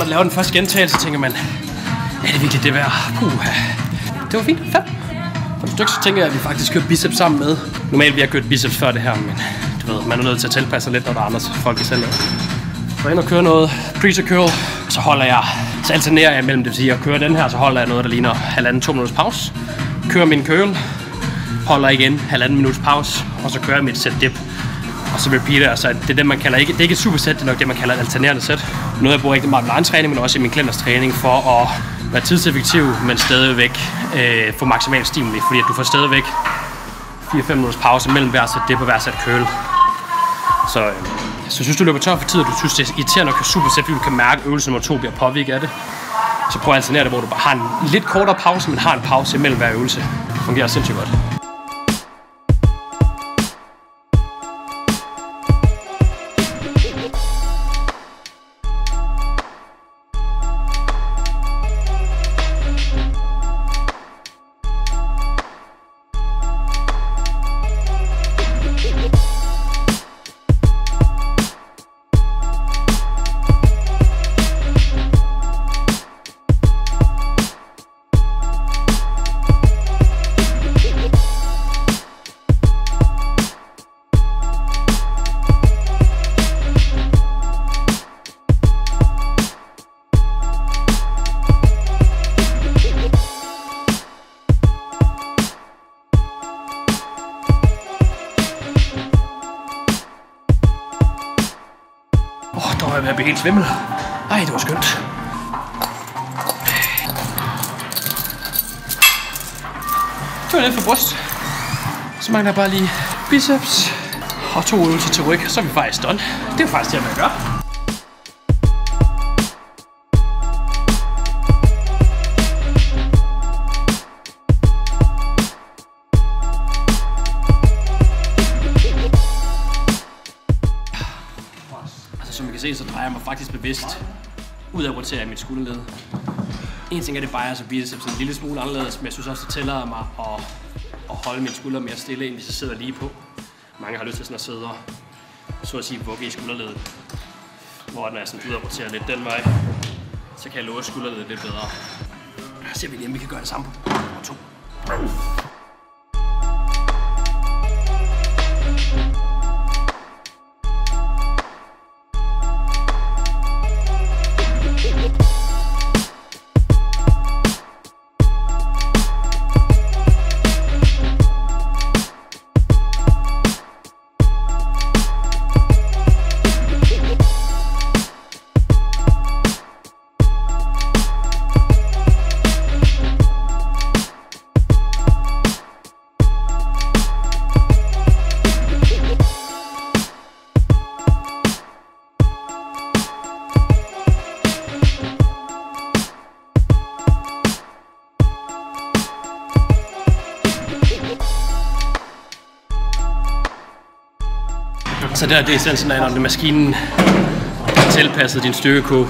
laver den første gentagelse, så tænker man, er det virkelig det værd? Det var fint. 5 stykker, så tænker jeg, at vi faktisk kører biceps sammen med. Normalt vi har kørt biceps før det her, men du ved, man er nødt til at tilpasse lidt, når der er andre folk i selv. Så ind og kører noget pre-to curl, så holder jeg, så alternerer jeg mellem, det vil sige, at køre den her, så holder jeg noget, der ligner 1,5-2 minutters pause. Kører min curl, holder igen 1,5 minutters pause, og så kører jeg mit set dip. Og så repeater jeg, så det er det, man kalder, det er ikke et supersæt, det er nok det, man kalder et alternerende sæt. Noget, jeg bruger rigtig meget i min egen træning, men også i min klienters træning, for at være tidseffektiv, men stadigvæk få maksimal stimuli, fordi at du får stadigvæk 4-5 minutters pause mellem hver sæt dip og hver sæt curl. Så synes du løber tør for tid, og du synes, det er irriterende at køre supersæt, fordi du kan mærke, at øvelse nummer 2 bliver påvirket af det. Så prøv at alternere det, hvor du bare har en lidt kortere pause, men har en pause imellem hver øvelse. Det fungerer sindssygt godt. Der var jeg ved at blive helt svimmel. Ej, det var skønt. Det var lidt for bryst. Så mangler jeg bare lige biceps og 2 øvelser til ryg, så er vi faktisk done. Det er faktisk det, jeg gør. Som I kan se, så drejer jeg mig faktisk bevidst ud af at rotere mit skulderled. En ting er, det biceps og biceps en lille smule anderledes, men jeg synes også, det tæller mig at holde mine skuldre mere stille, end hvis jeg sidder lige på. Mange har lyst til sådan at sidde og så at sige vugge i skulderledet, hvor når jeg sådan ud og roterer lidt den vej, så kan jeg låse skulderledet lidt bedre. Så ser vi lige, om vi kan gøre det samme på 2. Så der det er essensen af, når maskinen har tilpasset din styrkekurve.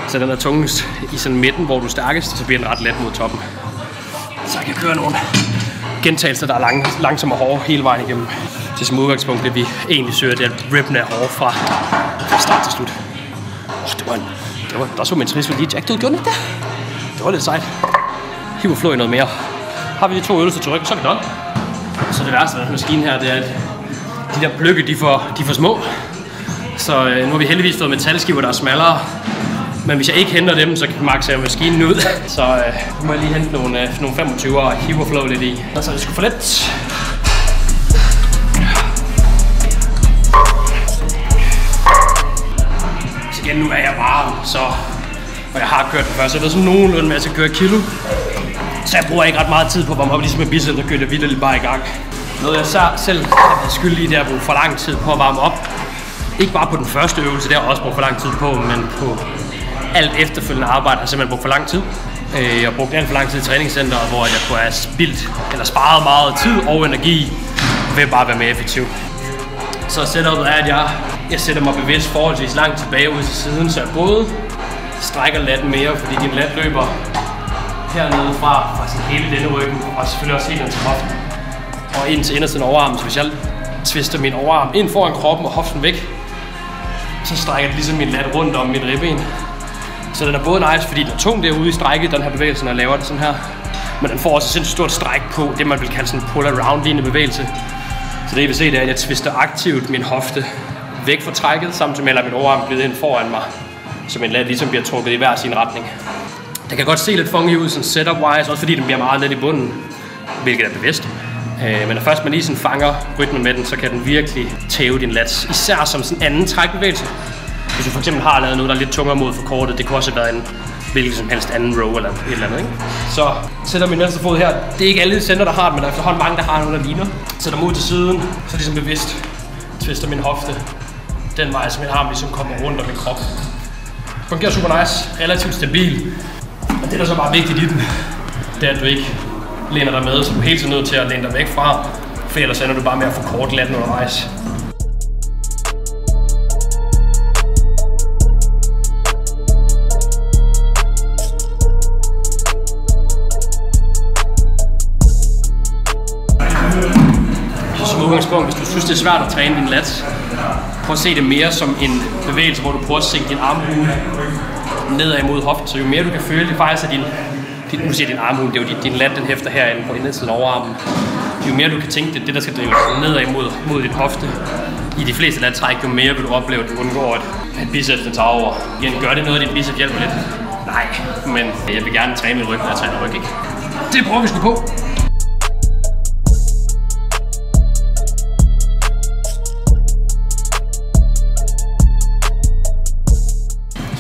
Så den er tungest i sådan midten, hvor du er stærkest, så bliver den ret let mod toppen. Så jeg kan køre nogle gentagelser, der er langsomme og hårde hele vejen igennem. Det som udgangspunkt, det vi egentlig søger, det er at rippen er hårde fra start til slut. Der så min trisme lige jacked ud, gjorde den ikke det? Det var lidt sejt. Hiv og flå i noget mere. Har vi de 2 øvelser til ryggen, så er vi done. Så det værste ved den maskine her, det er, at de der pløkke, de er for små. Så nu har vi heldigvis fået metalskiver, der er smallere. Men hvis jeg ikke henter dem, så makser jeg maskinen ud. Så nu må jeg lige hente nogle 25'er og hive og flå lidt i. Så det sgu for let. Så igen, nu er jeg varm, og jeg har kørt det før, så jeg ved sådan nogenlunde med, at jeg skal køre kilo. Så jeg bruger ikke ret meget tid på at varme op, ligesom med biceps, der kører det vildt bare i gang. Noget jeg selv er skyldig i, det er at bruge for lang tid på at varme op. Ikke bare på den første øvelse, det har jeg også brugt for lang tid på, men på alt efterfølgende arbejde har jeg simpelthen brugt for lang tid. Jeg har brugt alt for lang tid i træningscenteret, hvor jeg kunne have sparet meget tid og energi ved bare at være mere effektiv. Så setupet er, at jeg sætter mig bevidst forholdsvis langt tilbage ud til siden, så jeg både strækker latten mere, fordi din lat løber hernede fra sådan hele denne ryggen, og selvfølgelig også helt ned til hoften. Og ind til indersiden overarmen, så hvis jeg twister min overarm ind foran kroppen og hoften væk, så strækker det ligesom min lat rundt om mit ribben. Så den er både nice, fordi den er tung derude i strækket, den her bevægelse, når jeg laver det sådan her. Men den får også et sindssygt stort stræk på det, man vil kalde sådan en pull-around-lignende bevægelse. Så det I vil se, det er, at jeg twister aktivt min hofte væk fra trækket, samtidig med at min overarm glider ind foran mig, så min lat ligesom bliver trukket i hver sin retning. Det kan godt se lidt funky ud sådan setup-wise, også fordi den bliver meget ned i bunden, hvilket er bevidst. Men når først man lige sådan fanger rytmen med den, så kan den virkelig tæve din lats, især som sådan en anden trækbevægelse. Hvis du for eksempel har lavet noget, der er lidt tungere mod forkortet, det kunne også have været en hvilken som helst anden row eller et eller andet, ikke? Så sætter min venstre fod her. Det er ikke alle center, der har det, men der er efterhånden mange, der har noget, der ligner. Sætter mig ud til siden, så ligesom bevidst twister min hofte den vej, så min arm ligesom kommer rundt om min krop. Fungerer super nice, relativt stabil. Og det, der så bare vigtigt i den, det er, at du ikke læner dig med, så du er hele tiden nødt til at læne dig væk fra, for ellers ender du bare med at forkorte latten undervejs. Som udgangspunkt, hvis du synes, det er svært at træne din lats, prøv at se det mere som en bevægelse, hvor du prøver at sænke din armhule nedad mod hoften. Så jo mere du kan føle det faktisk af nu siger din armhule, det er jo din lat, den hæfter herinde på indersiden af overarmen. Jo mere du kan tænke det, der skal drive nedad mod din hofte. I de fleste lattræk, jo mere vil du opleve, at du undgår, at biceps den tager over. Igen, gør det noget, at din biceps hjælper lidt? Nej, men jeg vil gerne træne min ryg, når jeg træner ryg, ikke? Det prøver vi sgu på.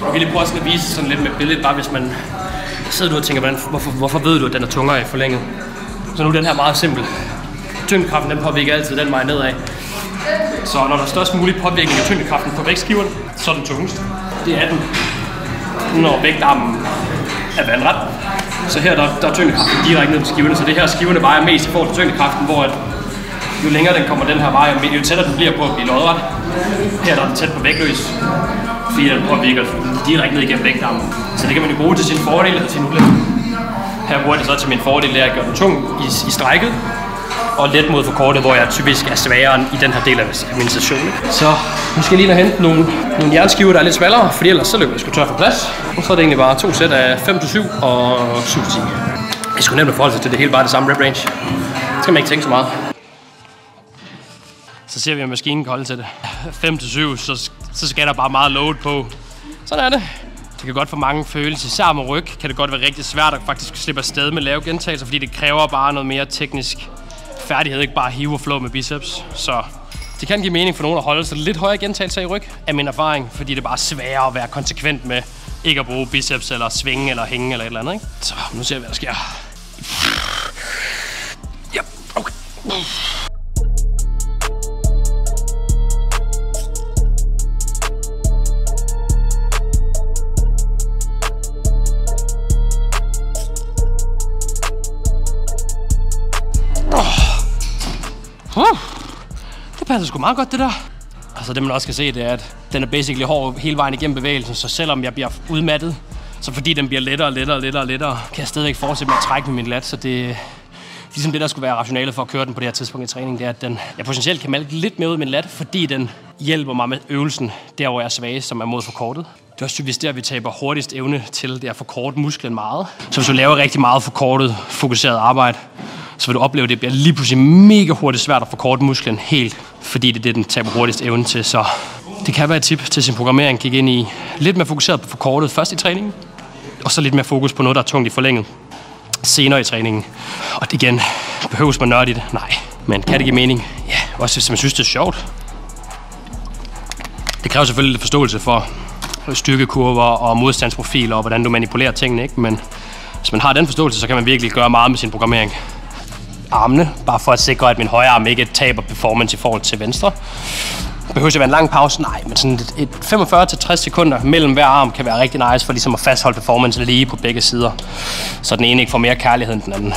Jeg vil lige prøve at vise sådan lidt med billedet, bare hvis man sidder og tænker, hvorfor ved du, at den er tungere i forlænget? Så nu er den her meget simpel. Tyngdekraften, den påvirker altid den vej nedad. Så når der er størst mulig påvirkning af tyngdekraften på vægtskiverne, så er den tungest. Det er den, når vægtarmen er vandret. Så her der er tyngdekraften direkte ned på skiverne, så det her skiverne vejer mest i forhold til tyngdekraften, hvor jo længere den kommer den her vej, jo tættere den bliver på at blive lodret. Her der er den tæt på vægtløs, fordi den påvirker direkte ned igennem vægtarmen. Så det kan man jo bruge til sin fordel eller sin ulempe. Her bruger det så til min fordel, det er at gøre den tung i strækket, og let mod forkortet, hvor jeg typisk er sværere i den her del af min session. Så nu skal jeg lige hente nogle jernskiver, der er lidt smallere, fordi ellers så løber jeg sgu tør for plads. Og så er det egentlig bare 2 sæt af 5-7 og 7-10. Jeg skulle nemt at forholde sig til det hele, bare det samme rep range. Så skal man ikke tænke så meget. Så ser vi, at maskinen kan holde til det. 5-7, så skal der bare meget load på. Sådan er det. Det kan godt for mange føles, især med ryg, kan det godt være rigtig svært at faktisk slippe afsted med lave gentagelser, fordi det kræver bare noget mere teknisk færdighed, ikke bare hive og flå med biceps. Så det kan give mening for nogen at holde sig lidt højere gentagelser i ryg, af min erfaring, fordi det er bare sværere at være konsekvent med ikke at bruge biceps eller svinge eller hænge eller et eller andet, ikke? Så nu ser vi, hvad der sker. Ja, okay. Det passer sgu meget godt, det der. Altså det man også kan se, det er, at den er basically hård hele vejen igennem bevægelsen, så selvom jeg bliver udmattet, så fordi den bliver lettere, kan jeg stadigvæk fortsætte med at trække med min lat, så det ligesom det, der skulle være rationalet for at køre den på det her tidspunkt i træningen, det er, at jeg potentielt kan malke lidt mere ud med min lat, fordi den hjælper mig med øvelsen, der hvor jeg er svag, som er mod forkortet. Det er også typisk der, vi taber hurtigst evne til det at forkorte musklen meget. Så hvis du laver rigtig meget forkortet, fokuseret arbejde, så vil du opleve, at det bliver lige pludselig mega hurtigt svært at forkorte musklen helt, fordi det er det, den taber hurtigst evne til. Så det kan være et tip til sin programmering. Kig ind i lidt mere fokuseret på forkortet først i træningen, og så lidt mere fokus på noget, der er tungt i forlænget senere i træningen. Og igen, behøves man nørde i det? Nej. Men kan det give mening? Ja, også hvis man synes, det er sjovt. Det kræver selvfølgelig lidt forståelse for styrkekurver og modstandsprofiler og hvordan du manipulerer tingene, ikke? Men hvis man har den forståelse, så kan man virkelig gøre meget med sin programmering. Armene, bare for at sikre, at min højre arm ikke taber performance i forhold til venstre. Behøver det være en lang pause? Nej, men sådan et 45-60 sekunder mellem hver arm kan være rigtig nice for ligesom at fastholde performance lige på begge sider, så den ene ikke får mere kærlighed end den anden.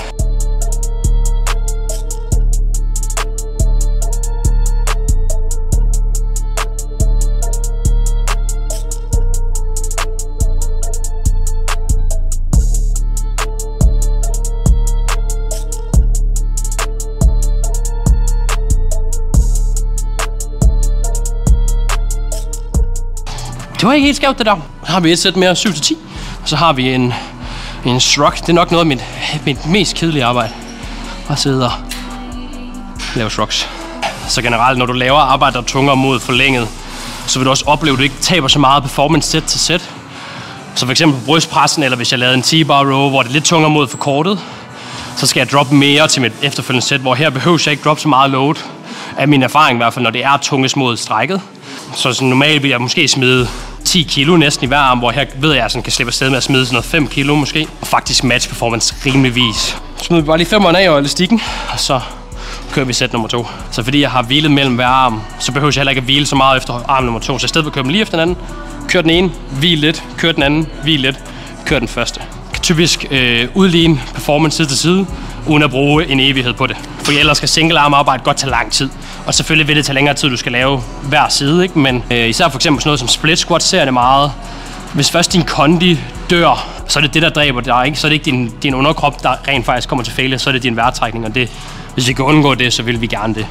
Det var ikke helt skævt, det der. Så har vi et sæt mere 7-10. Så har vi en shrug. Det er nok noget af mit mest kedelige arbejde. At sidde og lave shrugs. Så generelt, når du laver arbejde, der er tungere mod forlænget, så vil du også opleve, at du ikke taber så meget performance sæt til sæt. Så for eksempel på brystpressen, eller hvis jeg lavede en T-bar row, hvor det er lidt tungere mod forkortet, så skal jeg droppe mere til mit efterfølgende sæt, hvor her behøver jeg ikke droppe så meget load, af min erfaring i hvert fald, når det er tungest mod strækket. Så normalt vil jeg måske smide 10 kilo næsten i hver arm, hvor her ved jeg, at jeg kan slippe afsted med at smide sådan noget 5 kilo måske, og faktisk match performance rimeligvis. Så smider vi bare lige 5'eren af og elastikken, og så kører vi sæt nummer 2. Så fordi jeg har hvilet mellem hver arm, så behøver jeg heller ikke at hvile så meget efter arm nummer 2. Så i stedet for at køre dem lige efter den anden, kør den ene, hvil lidt, kør den anden, hvil lidt, kør den første. Typisk udligne performance side til side, uden at bruge en evighed på det. For ellers skal single arm arbejde godt tage lang tid. Og selvfølgelig vil det tage længere tid, du skal lave hver side, ikke? Men især for eksempel sådan noget som split squat ser det meget. Hvis først din kondi dør, så er det det, der dræber dig, ikke? Så er det ikke din underkrop, der rent faktisk kommer til failure, så er det din vejrtrækning, og det, hvis vi kan undgå det, så vil vi gerne det.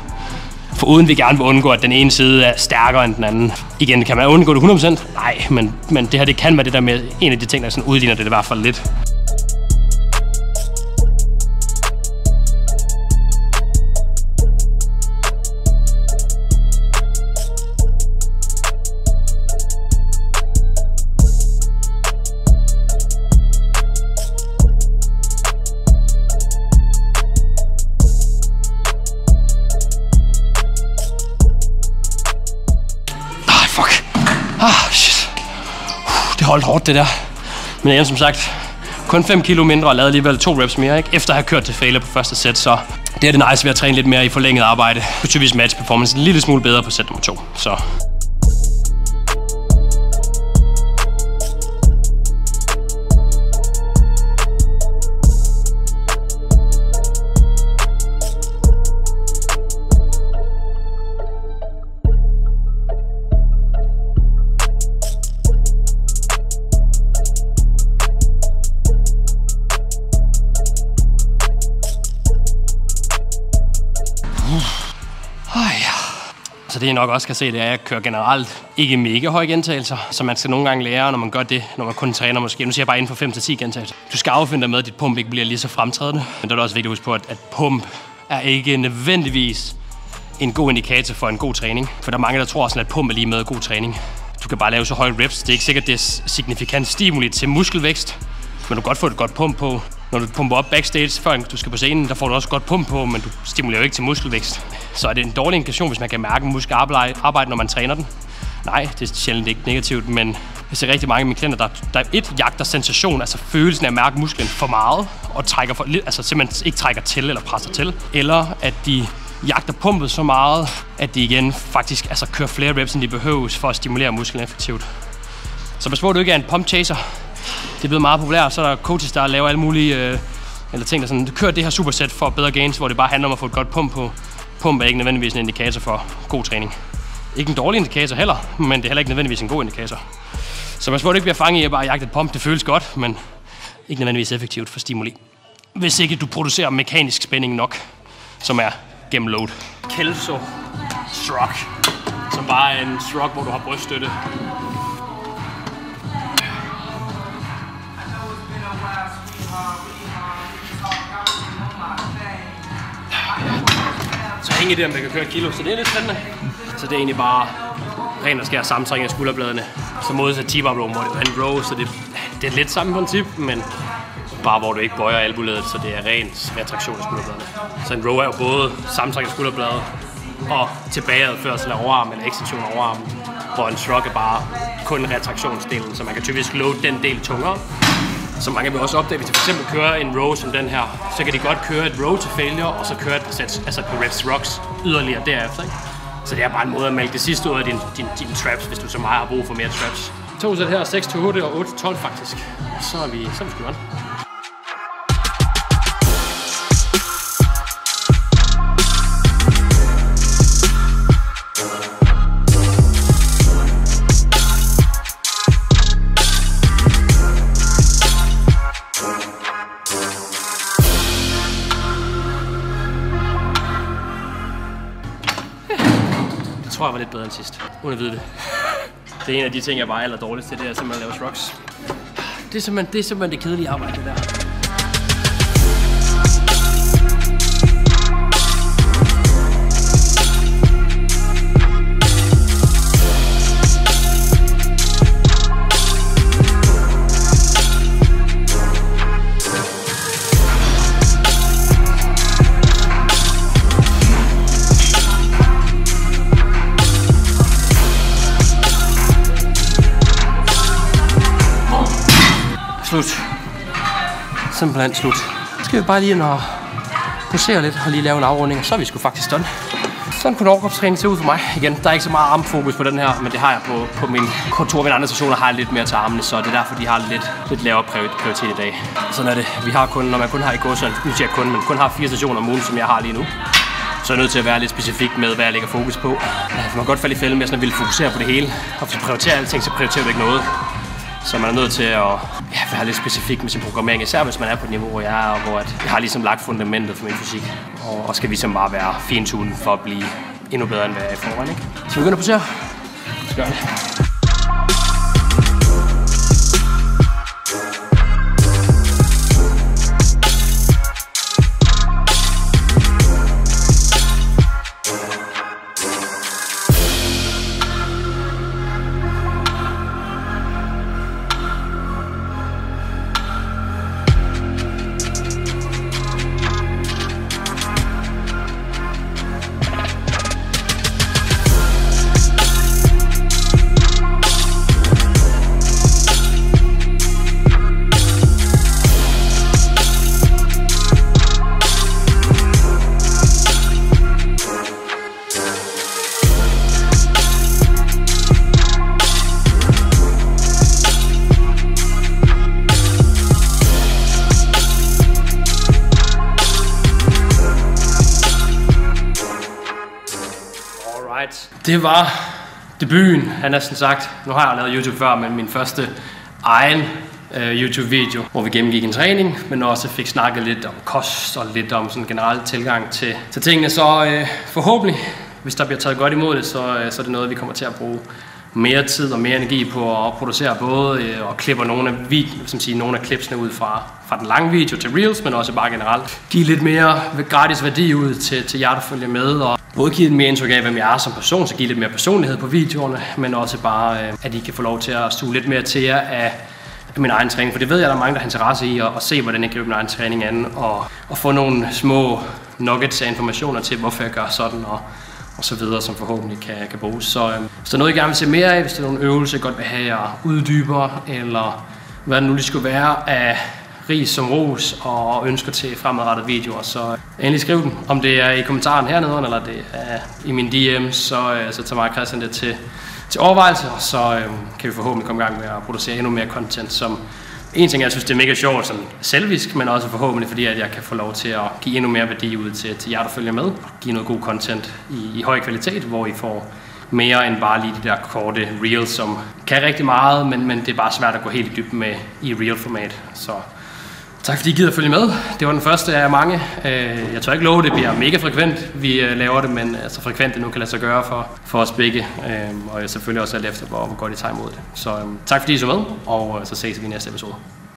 For uden vi gerne vil undgå, at den ene side er stærkere end den anden. Igen, kan man undgå det 100%? Nej, men det her, det kan være det der med en af de ting, der sådan udligner det i hvert fald lidt. Shit. Det holdt hårdt, det der. Men igen, som sagt, kun 5 kilo mindre og lavede alligevel 2 reps mere, ikke? Efter at have kørt til failure på første sæt, så det er det nice ved at træne lidt mere i forlænget arbejde. På typisk match performance en lille smule bedre på sæt nummer 2, så... Så det jeg nok også kan se, det er, at jeg kører generelt ikke mega høje gentagelser, så man skal nogle gange lære, når man gør det, når man kun træner måske. Nu siger jeg bare inden for 5-10 gentagelser. Du skal affinde dig med, at dit pump ikke bliver lige så fremtrædende. Men der er også vigtigt at huske på, at pump er ikke nødvendigvis en god indikator for en god træning. For der er mange, der tror sådan, at pump er lige med god træning. Du kan bare lave så høje reps. Det er ikke sikkert, det er signifikant stimuli til muskelvækst, men du kan godt få et godt pump på. Når du pumper op backstage, før du skal på scenen, der får du også godt pump på, men du stimulerer jo ikke til muskelvækst. Så er det en dårlig indikation, hvis man kan mærke muskelarbejde, når man træner den? Nej, det er sjældent ikke negativt, men jeg ser rigtig mange af mine klienter, der jagter sensation, altså følelsen af at mærke musklen for meget, og trækker altså simpelthen ikke trækker til eller presser til. Eller at de jagter pumpet så meget, at de igen faktisk kører flere reps, end de behøves for at stimulere musklen effektivt. Så pas på, at du ikke er en pump chaser. Det er blevet meget populært, så er der coaches, der laver alle mulige eller ting, der sådan, kører det her supersæt for bedre gains, hvor det bare handler om at få et godt pump på. Pump er ikke nødvendigvis en indikator for god træning. Ikke en dårlig indikator heller, men det er heller ikke nødvendigvis en god indikator. Så man skal ikke blive fanget i at bare jagte et pump. Det føles godt, men ikke nødvendigvis effektivt for stimuli. Hvis ikke du producerer mekanisk spænding nok, som er gennem load. Kelso shrug, som bare er en shrug, hvor du har bryststøtte. Så hænger det, om man kan køre kilo, så det er lidt spændende. Så det er egentlig bare ren og skær sammentrækning af skulderbladene. Så modsat T-bar row, hvor det er en row, så det er lidt samme princip, men bare hvor du ikke bøjer albuledet, så det er ren retraktion af skulderbladene. Så en row er jo både sammentrækning af skulderbladet og tilbageadførsel af overarm eller ekstension af overarmen, hvor en shrug er bare kun retraktionsdelen, så man kan typisk load den del tungere. Så mange vil også opdage, hvis de for eksempel kører en row som den her, så kan de godt køre et row til failure, og så køre et sæt på reps rocks yderligere derefter, ikke? Så det er bare en måde at mælke det sidste ud af dine traps, hvis du så meget har brug for mere traps. 2 sæt her, 6-8 og 8-12 faktisk. Så er vi sgu godt. Jeg tror, jeg var lidt bedre end sidst, uden at vide det. Det er en af de ting, jeg bare er allerdårligst til, det er simpelthen at lave shrugs. Det er simpelthen det kedelige arbejde, det der. Slut. Simpelthen slut. Så skal vi bare lige ind og posere lidt og lige lave en afrunding, og så er vi sgu faktisk done. Sådan kunne en overkropstræning se ud for mig. Igen, der er ikke så meget armfokus på den her, men det har jeg på min kontor. Mine andre stationer har jeg lidt mere til armene, så det er derfor, de har lidt lavere prioritet i dag. Sådan er det. Vi har kun, når man kun har i gåsøjne, nu siger jeg kun har 4 stationer om ugen, som jeg har lige nu. Så er jeg nødt til at være lidt specifik med, hvad jeg lægger fokus på. Man kan godt falde i fælden med sådan at ville fokusere på det hele. Og hvis du prioriterer alting, så prioriterer du ikke noget. Så man er nødt til at være lidt specifik med sin programmering, især hvis man er på et niveau, hvor jeg er, og hvor jeg har ligesom lagt fundamentet for min fysik. Og skal vi så bare være fintunet for at blive endnu bedre, end hvad jeg er i forvejen, ikke? Så vi begynder på ser. Så gør det. Det var debuten, han næsten sagt. Nu har jeg lavet YouTube før, men min første egen YouTube-video, hvor vi gennemgik en træning, men også fik snakket lidt om kost og lidt om sådan generel tilgang til tingene. Så forhåbentlig, hvis der bliver taget godt imod det, så er det noget, vi kommer til at bruge mere tid og mere energi på at producere, både og klipper nogle af klipsene ud fra den lange video til Reels, men også bare generelt. Give lidt mere gratis værdi ud til jer, der følger med, og både give lidt mere indtryk af, hvem jeg er som person, så give lidt mere personlighed på videoerne, men også bare, at I kan få lov til at suge lidt mere til jer af min egen træning. For det ved jeg, der er mange, der har interesse i at se, hvordan jeg griber min egen træning an, og få nogle små nuggets af informationer til, hvorfor jeg gør sådan, og så videre, som forhåbentlig kan bruges. Så hvis der er noget, I gerne vil se mere af, hvis der er nogle øvelser, jeg godt vil have, jeg uddyber, eller hvad det nu lige skulle være af ris som ros og ønsker til fremadrettede videoer, så endelig skriv dem. Om det er i kommentaren hernede, eller det er i min DM, så tager mig og Christian det til overvejelse, og så kan vi forhåbentlig komme i gang med at producere endnu mere content, som en ting, jeg synes, det er mega sjovt, sådan selvisk, men også forhåbentlig, fordi at jeg kan få lov til at give endnu mere værdi ud til jer, der følger med. Give noget god content i høj kvalitet, hvor I får mere end bare lige de der korte reels, som kan rigtig meget, men det er bare svært at gå helt i dybden med i reel-format. Så tak fordi I gider at følge med. Det var den første af mange. Jeg tør ikke love, at det bliver mega frekvent, vi laver det, men så frekvent det nu kan lade sig gøre for os begge. Og selvfølgelig også alt efter, hvor godt I tager imod det. Så tak fordi I så med, og så ses vi i næste episode.